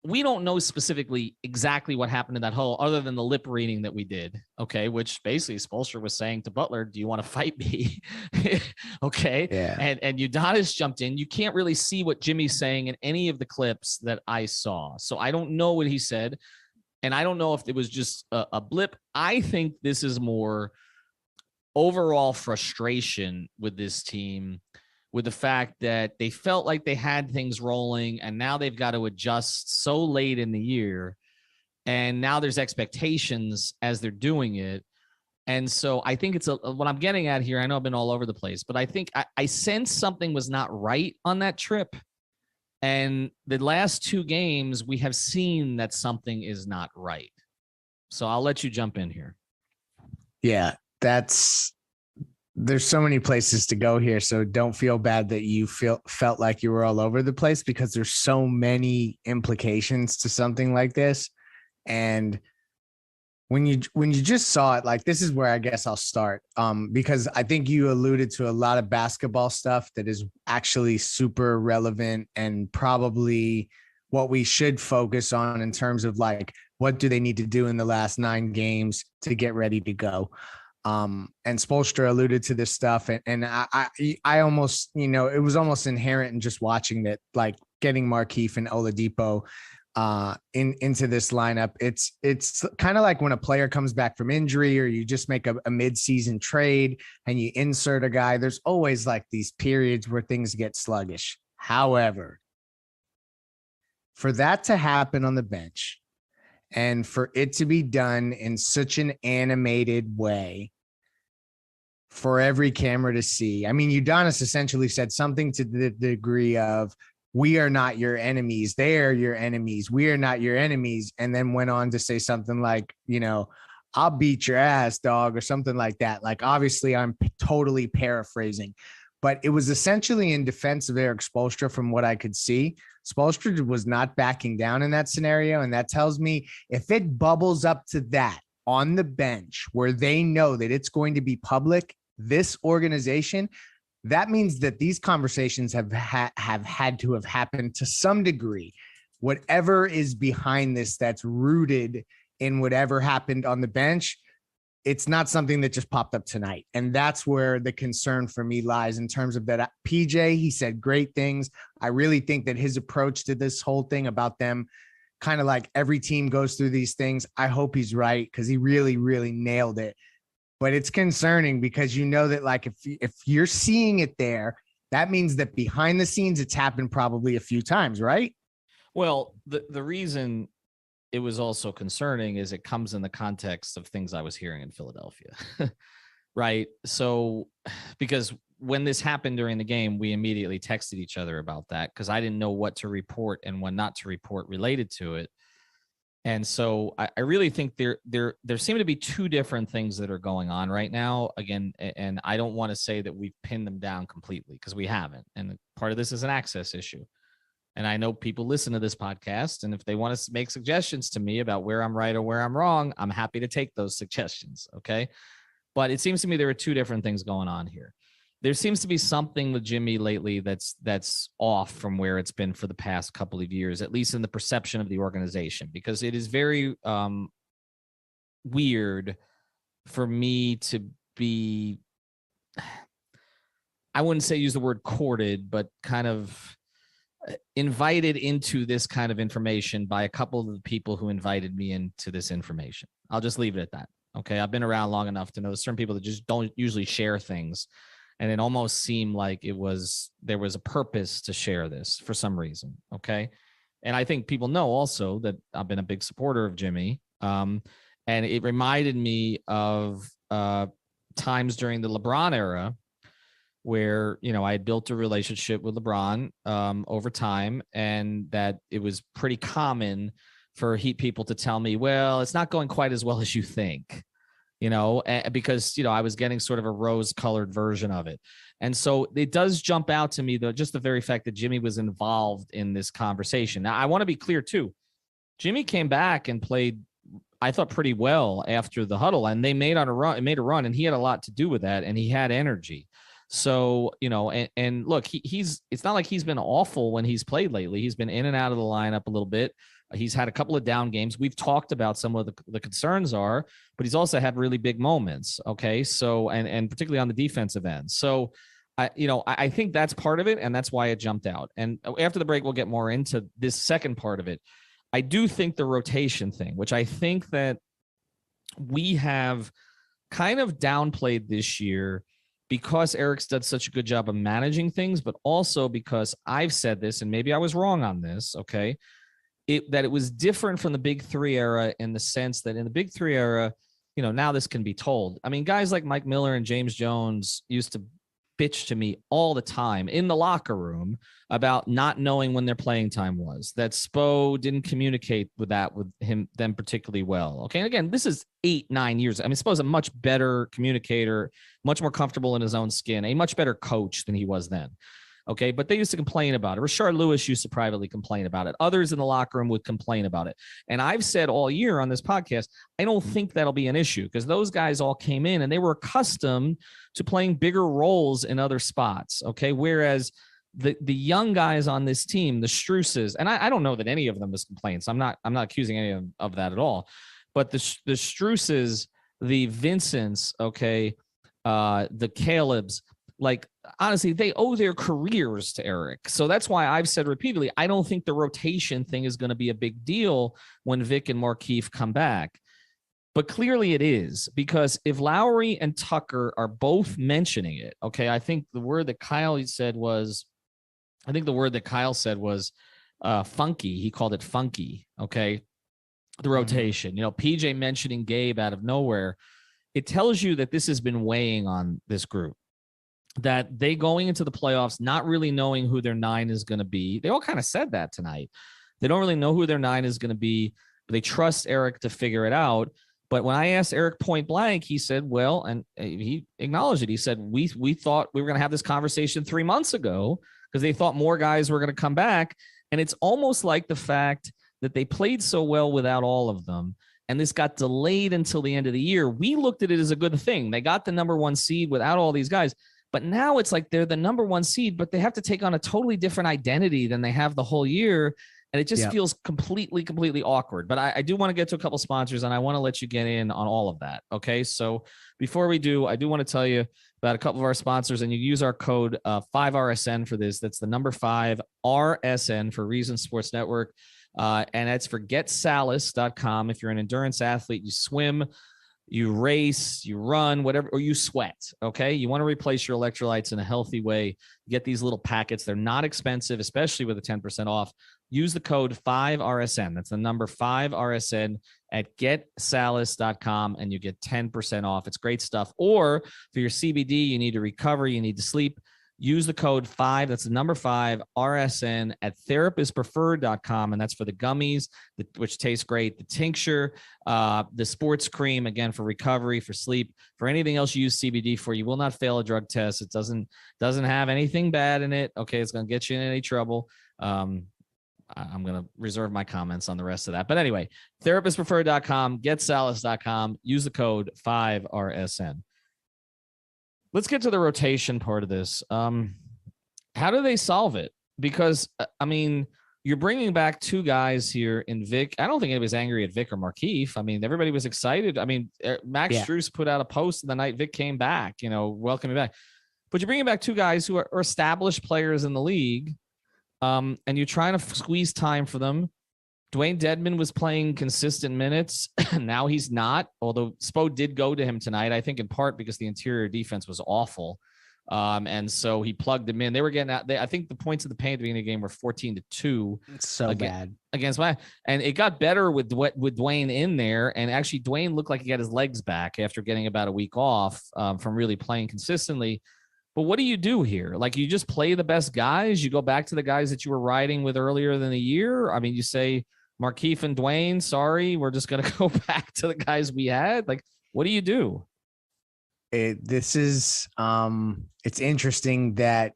we don't know specifically exactly what happened in that hole other than the lip reading that we did. Okay. Which basically Spoelstra was saying to Butler, do you want to fight me? Okay. Yeah. And Udonis jumped in. You can't really see what Jimmy's saying in any of the clips that I saw. So I don't know what he said. And I don't know if it was just a blip. I think this is more overall frustration with this team, with the fact that they felt like they had things rolling, and now they've got to adjust so late in the year. And now there's expectations as they're doing it. And so I think it's what I'm getting at here. I know I've been all over the place, but I think I sense something was not right on that trip. And the last 2 games, we have seen that something is not right. So I'll let you jump in here. Yeah, there's so many places to go here. So don't feel bad that you felt like you were all over the place, because there's so many implications to something like this. And when you just saw it, like, this is where I guess I'll start. Because I think you alluded to a lot of basketball stuff that is actually super relevant and probably what we should focus on in terms of like, what do they need to do in the last 9 games to get ready to go? And Spoelstra alluded to this stuff, and I almost, it was almost inherent in just watching that, like getting Markieff and Oladipo into this lineup. It's kind of like when a player comes back from injury, or you just make a mid-season trade and you insert a guy. There's always like these periods where things get sluggish. However, for that to happen on the bench, and for it to be done in such an animated way for every camera to see. I mean, Udonis essentially said something to the degree of, we are not your enemies. They are your enemies. We are not your enemies. And then went on to say something like, I'll beat your ass, dog, or something like that. Like, obviously I'm totally paraphrasing, but it was essentially in defense of Eric Spoelstra from what I could see. Spoelstra was not backing down in that scenario, and that tells me if it bubbles up to that on the bench where they know that it's going to be public, this organization, that means that these conversations have had to have happened to some degree. Whatever is behind this that's rooted in whatever happened on the bench, it's not something that just popped up tonight. And that's where the concern for me lies in terms of that. PJ, he said great things. I really think that his approach to this whole thing about them kind of like every team goes through these things. I hope he's right because he really, really nailed it. But it's concerning because you know that like if you're seeing it there, that means that behind the scenes it's happened probably a few times, right? Well, the reason it was also concerning is it comes in the context of things I was hearing in Philadelphia, right? So because when this happened during the game, we immediately texted each other about that because I didn't know what to report and what not to report related to it. And so I really think there seem to be two different things that are going on right now. Again, and I don't want to say that we've pinned them down completely because we haven't. And part of this is an access issue. And I know people listen to this podcast, and if they want to make suggestions to me about where I'm right or where I'm wrong, I'm happy to take those suggestions. Okay. But it seems to me there are two different things going on here. There seems to be something with Jimmy lately that's off from where it's been for the past couple of years, at least in the perception of the organization, because it is very weird for me to be, I wouldn't say use the word courted, but kind of invited into this kind of information by a couple of the people who invited me into this information. I'll just leave it at that. Okay. I've been around long enough to know certain people that just don't usually share things. And it almost seemed like there was a purpose to share this for some reason. Okay. And I think people know also that I've been a big supporter of Jimmy. And it reminded me of times during the LeBron era where, you know, I had built a relationship with LeBron over time, and that it was pretty common for Heat people to tell me, well, it's not going quite as well as you think, you know, because, you know, I was getting sort of a rose-colored version of it. And so it does jump out to me, though, just the very fact that Jimmy was involved in this conversation. Now, I want to be clear, too. Jimmy came back and played, I thought, pretty well after the huddle, and they made a run, and he had a lot to do with that, and he had energy. So, you know, and look, it's not like he's been awful when he's played lately. He's been in and out of the lineup a little bit. He's had a couple of down games. We've talked about some of the concerns are, but he's also had really big moments. Okay. So, and particularly on the defensive end. So, I think that's part of it. And that's why it jumped out. And after the break, we'll get more into this second part of it. I do think the rotation thing, which I think that we have kind of downplayed this year, because Eric's done such a good job of managing things, but also because I've said this, and maybe I was wrong on this, okay, that it was different from the Big Three era in the sense that in the Big Three era, you know, now this can be told. I mean, guys like Mike Miller and James Jones used to bitch to me all the time in the locker room about not knowing when their playing time was, that Spo didn't communicate with them particularly well. Okay. And again, this is 8-9 years. I mean, Spo's a much better communicator, much more comfortable in his own skin, a much better coach than he was then. Okay. But they used to complain about it. Rashard Lewis used to privately complain about it. Others in the locker room would complain about it. And I've said all year on this podcast, I don't think that'll be an issue because those guys all came in and they were accustomed to playing bigger roles in other spots. Okay. Whereas the young guys on this team, the Struces, and I don't know that any of them has complained. So I'm not accusing any of that at all. But the Struces, the Vincents, okay, the Calebs, like, honestly, they owe their careers to Eric. So that's why I've said repeatedly, I don't think the rotation thing is going to be a big deal when Vic and Markieff come back. But clearly it is, because if Lowry and Tucker are both mentioning it, okay, I think the word that Kyle said was funky. He called it funky, okay, the rotation. You know, PJ mentioning Gabe out of nowhere. It tells you that this has been weighing on this group, that they going into the playoffs not really knowing who their 9 is going to be. They all kind of said that tonight. They don't really know who their 9 is going to be, but they trust Eric to figure it out. But when I asked Eric point blank, he said, well, and he acknowledged it. He said, we thought we were going to have this conversation 3 months ago because they thought more guys were going to come back. And it's almost like the fact that they played so well without all of them, and this got delayed until the end of the year. We looked at it as a good thing. They got the number 1 seed without all these guys. But now it's like they're the number 1 seed, but they have to take on a totally different identity than they have the whole year. And it just feels completely awkward. But I do want to get to a couple sponsors, and I want to let you get in on all of that. Okay. So before we do, I do want to tell you about a couple of our sponsors, and you use our code 5RSN for this. That's the number 5RSN for Reason Sports Network. And that's for getsalus.com. If you're an endurance athlete, you swim, you race, you run, whatever, or you sweat. Okay. You want to replace your electrolytes in a healthy way. Get these little packets. They're not expensive, especially with a 10% off. Use the code 5RSN. That's the number 5RSN at getsalus.com, and you get 10% off. It's great stuff. Or for your CBD, you need to recover, you need to sleep. Use the code 5, that's the number 5RSN at therapistpreferred.com, and that's for the gummies, which taste great, the tincture, the sports cream, again, for recovery, for sleep, for anything else you use CBD for. You will not fail a drug test. It doesn't have anything bad in it. Okay, it's going to get you in any trouble. I'm going to reserve my comments on the rest of that. But anyway, therapistpreferred.com, getsalus.com, use the code 5RSN. Let's get to the rotation part of this. How do they solve it? Because, I mean, you're bringing back 2 guys here in Vic. I don't think anybody's angry at Vic or Markieff. I mean, everybody was excited. I mean, Max Strus put out a post the night Vic came back, welcoming back. But you're bringing back 2 guys who are established players in the league, and you're trying to squeeze time for them. Dwayne Dedman was playing consistent minutes. Now he's not, although Spo did go to him tonight, I think in part because the interior defense was awful. And so he plugged him in. They were getting out. I think the points of the paint at the beginning of the game were 14-2. It's so bad against my, and it got better with Dwayne in there. And actually Dwayne looked like he got his legs back after getting about a week off from really playing consistently. But what do you do here? Like, you just play the best guys. You go back to the guys that you were riding with earlier in the year. I mean, you say, Markieff and Dwayne, sorry, we're just going to go back to the guys we had. Like, what do you do? It's interesting that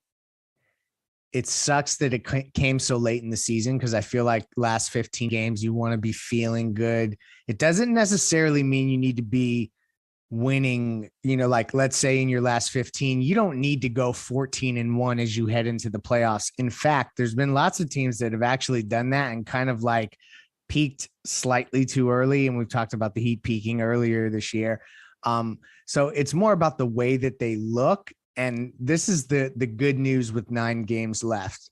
it sucks that it came so late in the season, because I feel like last 15 games, you want to be feeling good. It doesn't necessarily mean you need to be winning, like let's say in your last 15, you don't need to go 14-1 as you head into the playoffs. In fact, there's been lots of teams that have actually done that and kind of like peaked slightly too early. And we've talked about the Heat peaking earlier this year. So it's more about the way that they look. And this is the good news with 9 games left.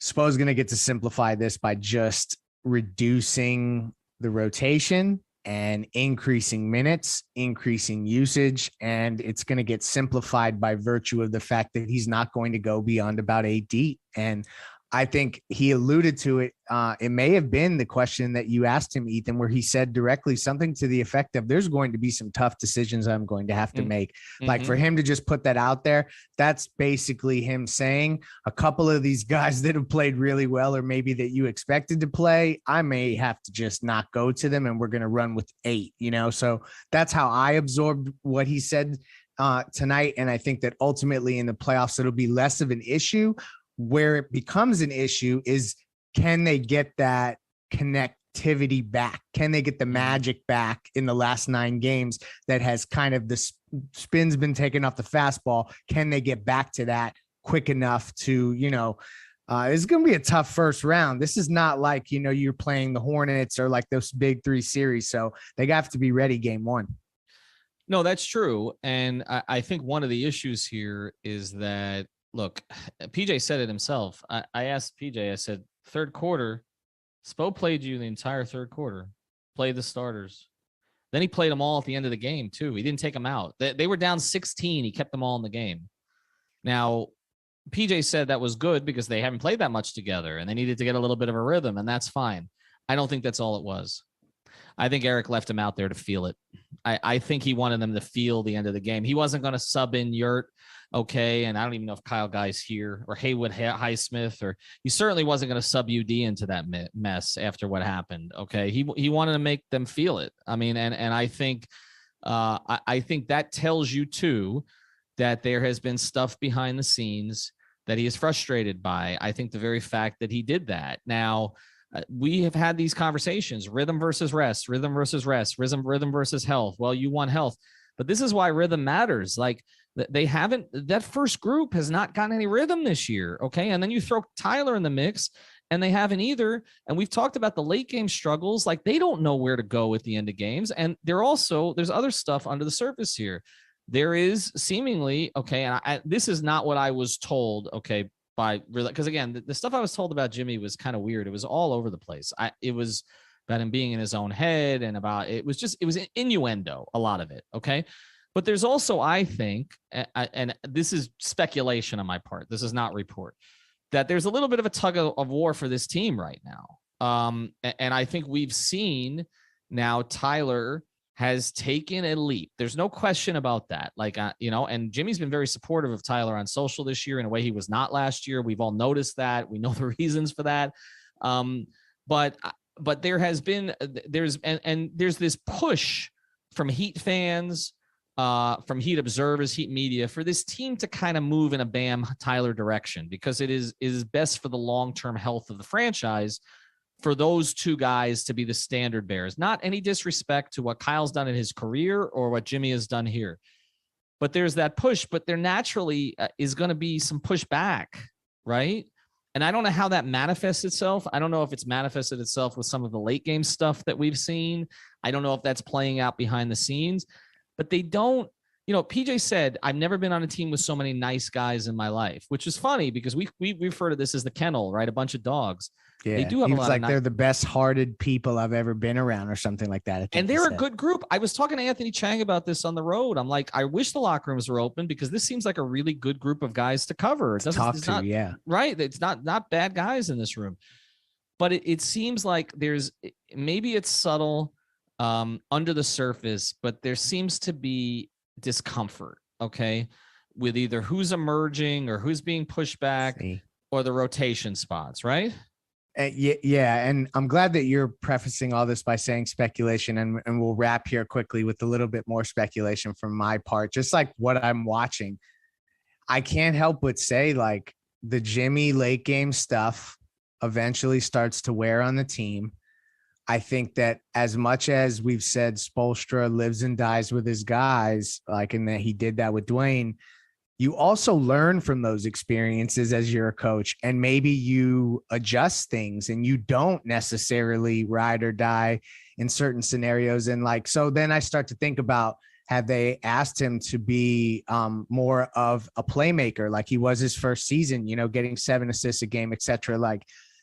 Spo's going to get to simplify this by just reducing the rotation and increasing minutes, increasing usage, and it's going to get simplified by virtue of the fact that he's not going to go beyond about 8 deep. And I think he alluded to it. It may have been the question that you asked him, Ethan, where he said directly something to the effect of, there's going to be some tough decisions I'm going to have to make. Like, for him to just put that out there, that's basically him saying a couple of these guys that have played really well, or maybe that you expected to play, I may have to just not go to them, and we're going to run with 8, So that's how I absorbed what he said tonight. And I think that ultimately in the playoffs, it'll be less of an issue. Where it becomes an issue is, can they get that connectivity back? Can they get the magic back in the last 9 games that has kind of the spin's been taken off the fastball? Can they get back to that quick enough to, it's going to be a tough first round. This is not like, you're playing the Hornets or like those big 3 series. So they have to be ready game 1. No, that's true. And I think one of the issues here is that, look, PJ said it himself. I asked PJ, I said, third quarter, Spo played you the entire third quarter, played the starters. Then he played them all at the end of the game, too. He didn't take them out. They were down 16. He kept them all in the game. Now, PJ said that was good because they haven't played that much together and they needed to get a little bit of a rhythm, and that's fine. I don't think that's all it was. I think Eric left him out there to feel it. I think he wanted them to feel the end of the game. He wasn't going to sub in Yurt. Okay. And I don't even know if Kyle Guy's here or Haywood Highsmith, or he certainly wasn't going to sub UD into that mess after what happened. Okay. He wanted to make them feel it. I mean, and I think, I think that tells you too, that there has been stuff behind the scenes that he is frustrated by. I think the very fact that he did that. Now, we have had these conversations, rhythm versus rest, rhythm versus rest, rhythm versus health. Well, you want health, but this is why rhythm matters. Like they haven't, that first group has not gotten any rhythm this year. Okay. And then you throw Tyler in the mix and they haven't either. And we've talked about the late game struggles. Like they don't know where to go at the end of games. And there's other stuff under the surface here. There is seemingly, okay, and this is not what I was told, okay, because again, the stuff I was told about Jimmy was kind of weird. It was all over the place. It was about him being in his own head and it was innuendo, a lot of it, okay? But there's also, I think, and this is speculation on my part, this is not report, that there's a little bit of a tug of war for this team right now. And I think we've seen now Tyler has taken a leap. There's no question about that. Like, and Jimmy's been very supportive of Tyler on social this year in a way he was not last year. We've all noticed that. We know the reasons for that. But there has been, there's this push from Heat fans, from Heat observers, Heat media, for this team to kind of move in a Bam Tyler direction, because it is best for the long-term health of the franchise for those two guys to be the standard bearers. Not any disrespect to what Kyle's done in his career or what Jimmy has done here, but there's that push, but there naturally is going to be some pushback, right? And I don't know how that manifests itself. I don't know if it's manifested itself with some of the late game stuff that we've seen. I don't know if that's playing out behind the scenes, but they don't, PJ said, I've never been on a team with so many nice guys in my life, which is funny because we refer to this as the kennel, right? A bunch of dogs. Yeah, they do have he a was lot like they're the best hearted people I've ever been around or something like that. And they're a good group. I was talking to Anthony Chang about this on the road. I'm like, I wish the locker rooms were open because this seems like a really good group of guys to cover. It doesn't talk to, yeah. Right. It's not bad guys in this room, but it seems like maybe it's subtle under the surface, but there seems to be discomfort. Okay. With either who's emerging or who's being pushed back or the rotation spots. Right. Yeah, and I'm glad that you're prefacing all this by saying speculation, and we'll wrap here quickly with a little bit more speculation from my part, just like what I'm watching. I can't help but say, like, the Jimmy late game stuff eventually starts to wear on the team. I think that as much as we've said Spoelstra lives and dies with his guys, like, and that he did that with Dwayne, you also learn from those experiences as you're a coach, and maybe you adjust things and you don't necessarily ride or die in certain scenarios. And so then I start to think about, have they asked him to be more of a playmaker like he was his first season, getting 7 assists a game, et cetera. Like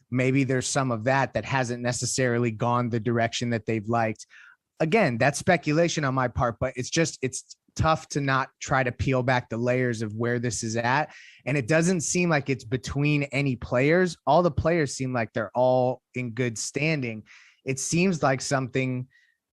maybe there's some of that hasn't necessarily gone the direction that they've liked. Again, that's speculation on my part, but it's tough to not try to peel back the layers of where this is at. And it doesn't seem like it's between any players. All the players seem like they're all in good standing. It seems like something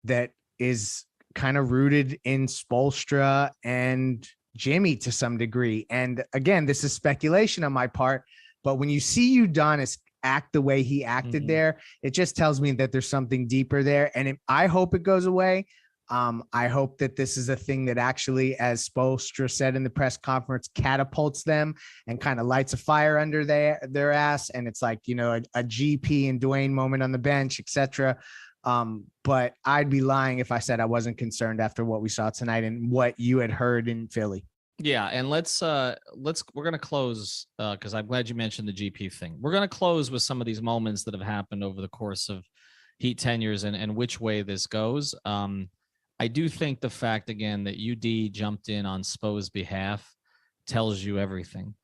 that is kind of rooted in Spoelstra and Jimmy to some degree. And again, this is speculation on my part, but when you see Udonis act the way he acted there, it just tells me that there's something deeper there. And I hope it goes away. I hope that this is a thing that actually, as Spoelstra said in the press conference, catapults them and kind of lights a fire under their ass. And it's like, a GP and Dwayne moment on the bench, etc. But I'd be lying if I said I wasn't concerned after what we saw tonight and what you had heard in Philly. Yeah, and we're gonna close because I'm glad you mentioned the GP thing. We're gonna close with some of these moments that have happened over the course of Heat tenures and which way this goes. I do think the fact, again, that UD jumped in on Spo's behalf tells you everything.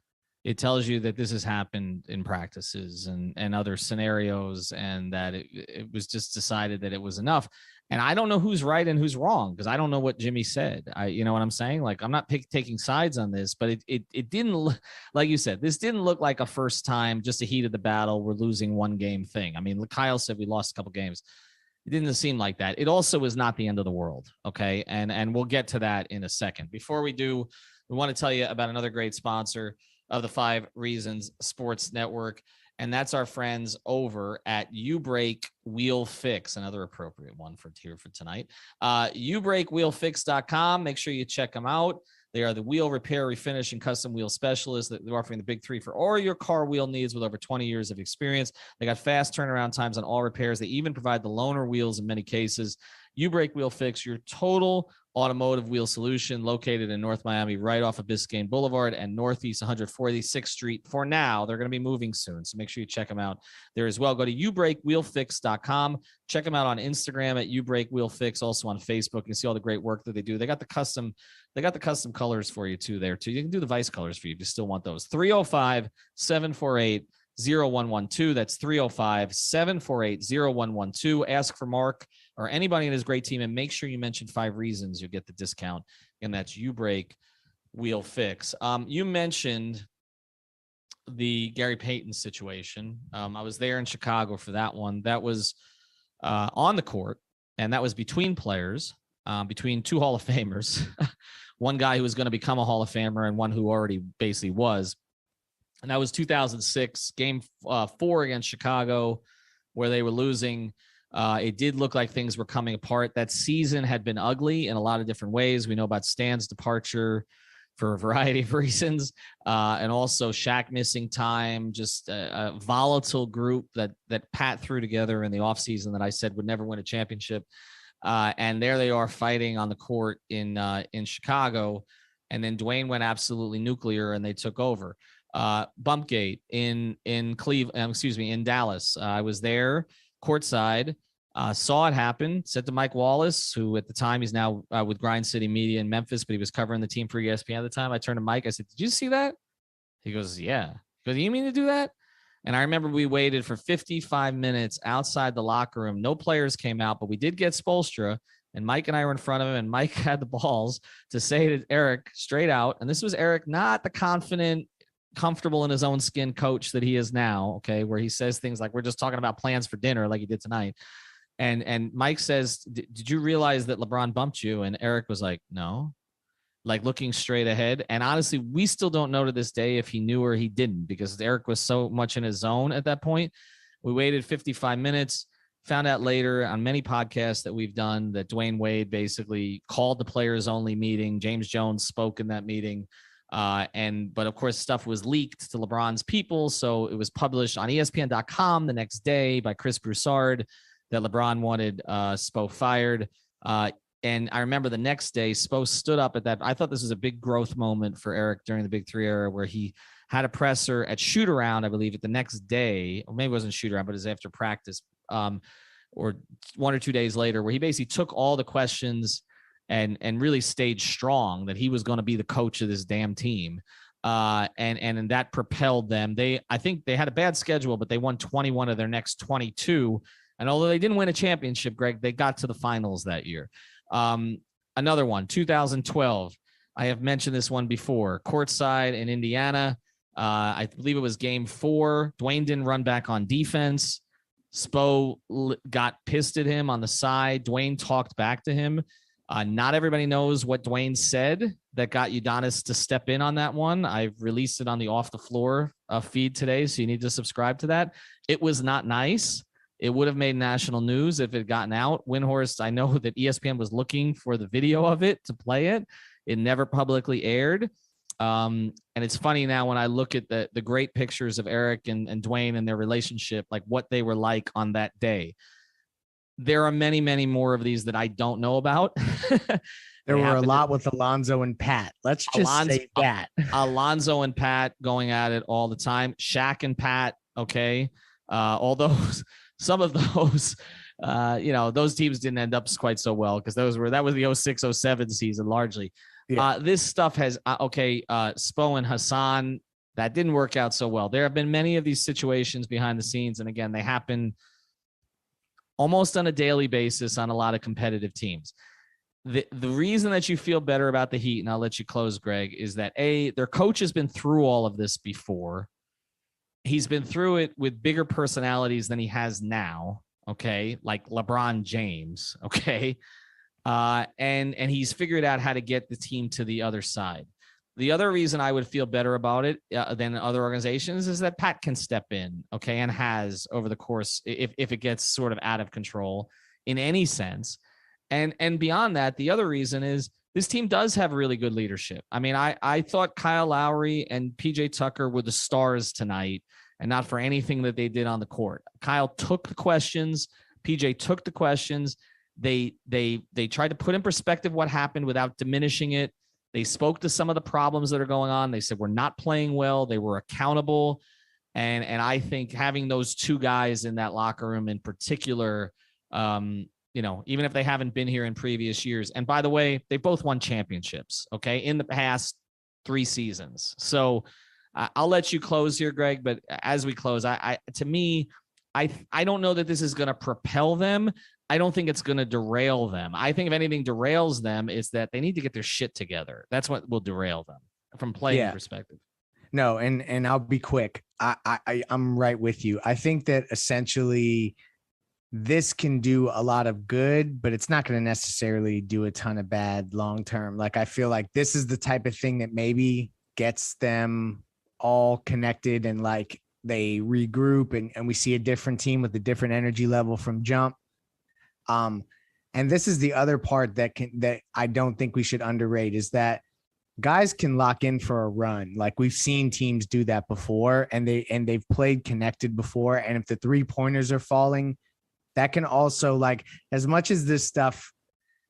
It tells you that this has happened in practices and other scenarios, and that it was just decided that it was enough. And I don't know who's right and who's wrong because I don't know what Jimmy said. You know what I'm saying? Like, I'm not taking sides on this, but it didn't look, like you said, this didn't look like a first time, just a heat of the battle, we're losing one game thing. I mean, Kyle said we lost a couple games. It didn't seem like that. It also was not the end of the world. Okay. And we'll get to that in a second. Before we do, we want to tell you about another great sponsor of the 5 Reasons Sports Network. And that's our friends over at U-Break Wheel Fix, another appropriate one for tonight. ubreakwheelfix.com. Make sure you check them out. They are the wheel repair, refinish, and custom wheel specialists that they're offering the big 3 for all your car wheel needs with over 20 years of experience. They got fast turnaround times on all repairs. They even provide the loaner wheels in many cases. U-Break Wheel Fix, your total automotive wheel solution, located in North Miami, right off of Biscayne Boulevard and Northeast 146th Street. For now, they're going to be moving soon, so make sure you check them out there as well. Go to ubreakwheelfix.com. Check them out on Instagram at ubreakwheelfix, also on Facebook. You can see all the great work that they do. They got the custom colors for you too there too. You can do the Vice colors for you if you still want those. 305-748-0112. That's 305-748-0112. Ask for Mark or anybody in his great team, and make sure you mention 5 Reasons. You'll get the discount, and that's U-Break Wheel Fix. You mentioned the Gary Payton situation. I was there in Chicago for that one. That was on the court, and that was between players, between 2 Hall of Famers, one guy who was going to become a Hall of Famer and one who already basically was. And that was 2006, game 4 against Chicago, where they were losing. It did look like things were coming apart. That season had been ugly in a lot of different ways. We know about Stan's departure for a variety of reasons, and also Shaq missing time, just a volatile group that Pat threw together in the offseason that I said would never win a championship. And there they are fighting on the court in Chicago. And then Dwayne went absolutely nuclear and they took over. Bumpgate in Dallas. I was there courtside, saw it happen, said to Mike Wallace, who at the time he's now with Grind City Media in Memphis, but he was covering the team for ESPN at the time. I turned to Mike. I said, "Did you see that?" He goes, "Yeah." He goes, "You mean to do that?" And I remember we waited for 55 minutes outside the locker room. No players came out, but we did get Spoelstra, and Mike and I were in front of him, and Mike had the balls to say to Eric straight out, and this was Eric, not the confident, comfortable in his own skin coach that he is now, okay, where he says things like, "We're just talking about plans for dinner," like he did tonight. And Mike says, "Did you realize that LeBron bumped you?" And Eric was like, "No," like looking straight ahead. And honestly, we still don't know to this day if he knew or he didn't, because Eric was so much in his zone at that point. We waited 55 minutes, found out later on many podcasts that we've done that Dwayne Wade basically called the players only meeting. James Jones spoke in that meeting. But of course, stuff was leaked to LeBron's people. So it was published on ESPN.com the next day by Chris Broussard that LeBron wanted Spo fired. And I remember the next day, Spo stood up at that. I thought this was a big growth moment for Eric during the Big 3 era, where he had a presser at shoot around, I believe, at the next day, or maybe it wasn't shoot around, but it was after practice, or 1 or 2 days later, where he basically took all the questions and really stayed strong that he was going to be the coach of this damn team. And that propelled them. I think they had a bad schedule, but they won 21 of their next 22. And although they didn't win a championship, Greg, they got to the finals that year. Another one, 2012. I have mentioned this one before. Courtside in Indiana. I believe it was game 4. Dwayne didn't run back on defense. Spo got pissed at him on the side. Dwayne talked back to him. Not everybody knows what Dwayne said that got Udonis to step in on that one. I've released it on the Off the Floor feed today, so you need to subscribe to that. It was not nice. It would have made national news if it had gotten out. Windhorst, I know that ESPN was looking for the video of it to play it. It never publicly aired. And it's funny now when I look at the great pictures of Eric and Dwayne and their relationship, like what they were like on that day. There are many, many more of these that I don't know about. There were a lot with Alonzo and Pat. Let's just say that. Alonzo and Pat going at it all the time. Shaq and Pat, okay. Although some of those, those teams didn't end up quite so well, because that was the 06-07 season largely. Yeah. This stuff has, Spo and Hassan, that didn't work out so well. There have been many of these situations behind the scenes. And again, they happen almost on a daily basis on a lot of competitive teams. The reason that you feel better about the Heat, and I'll let you close, Greg, is that their coach has been through all of this before. He's been through it with bigger personalities than he has now. okay, like LeBron James, okay, and he's figured out how to get the team to the other side. The other reason I would feel better about it than other organizations is that Pat can step in, okay, and has over the course if it gets sort of out of control in any sense. And beyond that, the other reason is this team does have really good leadership. I mean, I thought Kyle Lowry and PJ Tucker were the stars tonight, and not for anything that they did on the court. Kyle took the questions. PJ took the questions. They tried to put in perspective what happened without diminishing it. They spoke to some of the problems that are going on. They said, we're not playing well. They were accountable. And I think having those two guys in that locker room in particular, even if they haven't been here in previous years. And by the way, they both won championships, okay, in the past 3 seasons. So I'll let you close here, Greg. But as we close, I don't know that this is going to propel them. I don't think it's going to derail them. I think if anything derails them is that they need to get their shit together. That's what will derail them from playing perspective. No, and I'll be quick. I'm right with you. I think that essentially this can do a lot of good, but it's not going to necessarily do a ton of bad long term. Like, I feel like this is the type of thing that maybe gets them all connected and like they regroup and we see a different team with a different energy level from jump. And this is the other part that I don't think we should underrate is that guys can lock in for a run. Like, we've seen teams do that before and they've played connected before. And if the 3-pointers are falling, that can also, like, as much as this stuff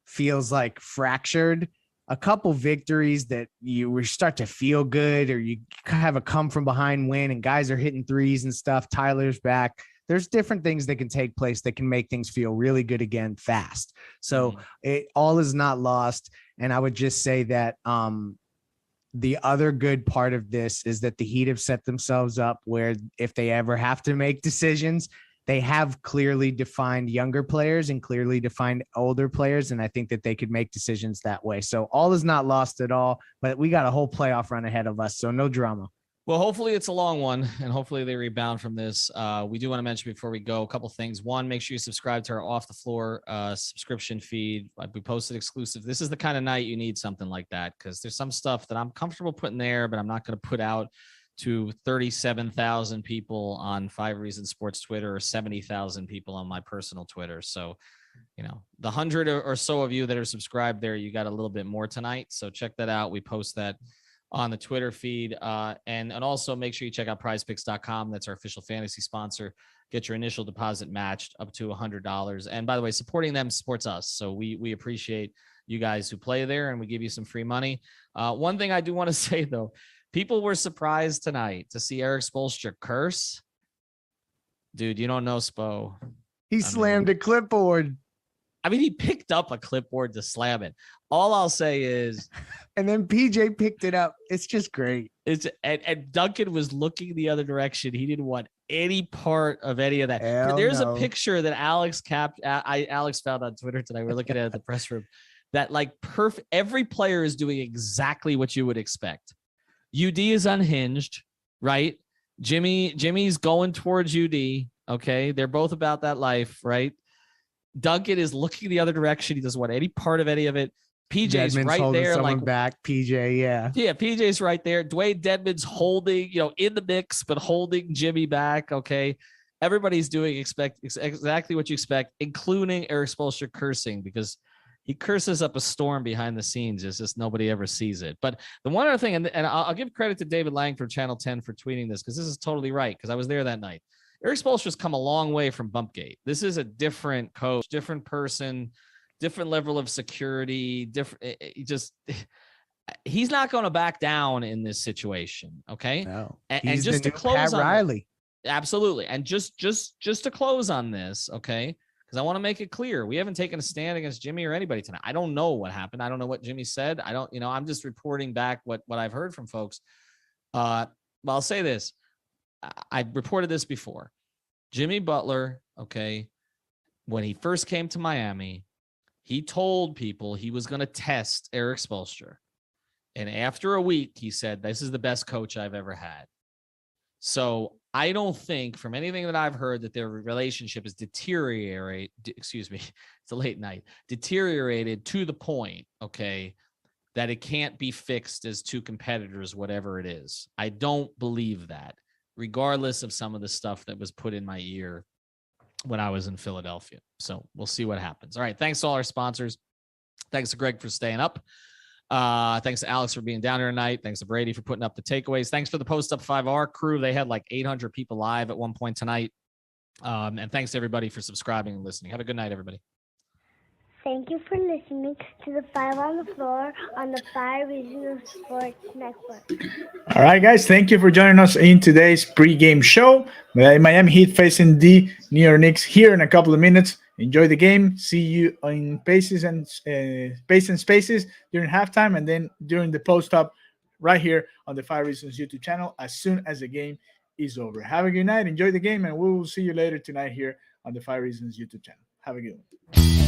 feels like fractured, a couple victories that you start to feel good, or you have a come from behind win and guys are hitting threes and stuff. Tyler's back. There's different things that can take place that can make things feel really good again fast. So it all is not lost. And I would just say that the other good part of this is that the Heat have set themselves up where if they ever have to make decisions, they have clearly defined younger players and clearly defined older players. And I think that they could make decisions that way. So all is not lost at all, but we got a whole playoff run ahead of us. So no drama. Well, hopefully it's a long one, and hopefully they rebound from this. We do want to mention before we go a couple things. One, make sure you subscribe to our Off the Floor subscription feed. We posted exclusive. This is the kind of night you need something like that, because there's some stuff that I'm comfortable putting there, but I'm not going to put out to 37,000 people on 5 Reasons Sports Twitter or 70,000 people on my personal Twitter. So, the 100 or so of you that are subscribed there, you got a little bit more tonight. So check that out. We post that on the Twitter feed. And also make sure you check out prizepicks.com. That's our official fantasy sponsor. Get your initial deposit matched up to $100. And by the way, supporting them supports us. So we appreciate you guys who play there, and we give you some free money. One thing I do want to say, though, people were surprised tonight to see Eric Spoelstra curse. Dude, you don't know Spo. He slammed a clipboard. I mean, he picked up a clipboard to slam it. All I'll say is, and then PJ picked it up. It's just great. And Duncan was looking the other direction. He didn't want any part of any of that. There's a picture that Alex found on Twitter tonight. We're looking at the press room that every player is doing exactly what you would expect. UD is unhinged, right? Jimmy's going towards UD. Okay. They're both about that life, right? Duncan is looking the other direction. He doesn't want any part of any of it. PJ's Dedmon's right there. Like back. PJ, yeah. Yeah, PJ's right there. Dwayne Dedmon's holding, in the mix, but holding Jimmy back. Okay. Everybody's doing exactly what you expect, including Eric Spoelstra cursing, because he curses up a storm behind the scenes. It's just nobody ever sees it. But the one other thing, and I'll give credit to David Lang from Channel 10 for tweeting this, because this is totally right, because I was there that night. Eric Spoelstra's come a long way from Bumpgate. This is a different coach, different person, different level of security, he's not going to back down in this situation. Okay. No. And just to close Pat on Riley. Absolutely. And just to close on this. Okay. Because I want to make it clear, we haven't taken a stand against Jimmy or anybody tonight. I don't know what happened. I don't know what Jimmy said. I'm just reporting back what I've heard from folks. But I'll say this. I reported this before. Jimmy Butler, okay, when he first came to Miami, he told people he was going to test Eric Spoelstra. And after a week, he said, this is the best coach I've ever had. So I don't think from anything that I've heard that their relationship is deteriorated. Excuse me. It's a late night. Deteriorated to the point, okay, that it can't be fixed as two competitors, whatever it is. I don't believe that, regardless of some of the stuff that was put in my ear when I was in Philadelphia. So we'll see what happens. All right. Thanks to all our sponsors. Thanks to Greg for staying up. Thanks to Alex for being down here tonight. Thanks to Brady for putting up the takeaways. Thanks for the Post Up 5R crew. They had like 800 people live at one point tonight. And thanks to everybody for subscribing and listening. Have a good night, everybody. Thank you for listening to the Five on the Floor on the Five Regional Sports Network. All right, guys. Thank you for joining us in today's pregame show. Miami Heat facing the New York Knicks here in a couple of minutes. Enjoy the game. See you in Spaces and Spaces during halftime, and then during the post-up right here on the Five Reasons YouTube channel as soon as the game is over. Have a good night. Enjoy the game, and we will see you later tonight here on the Five Reasons YouTube channel. Have a good one.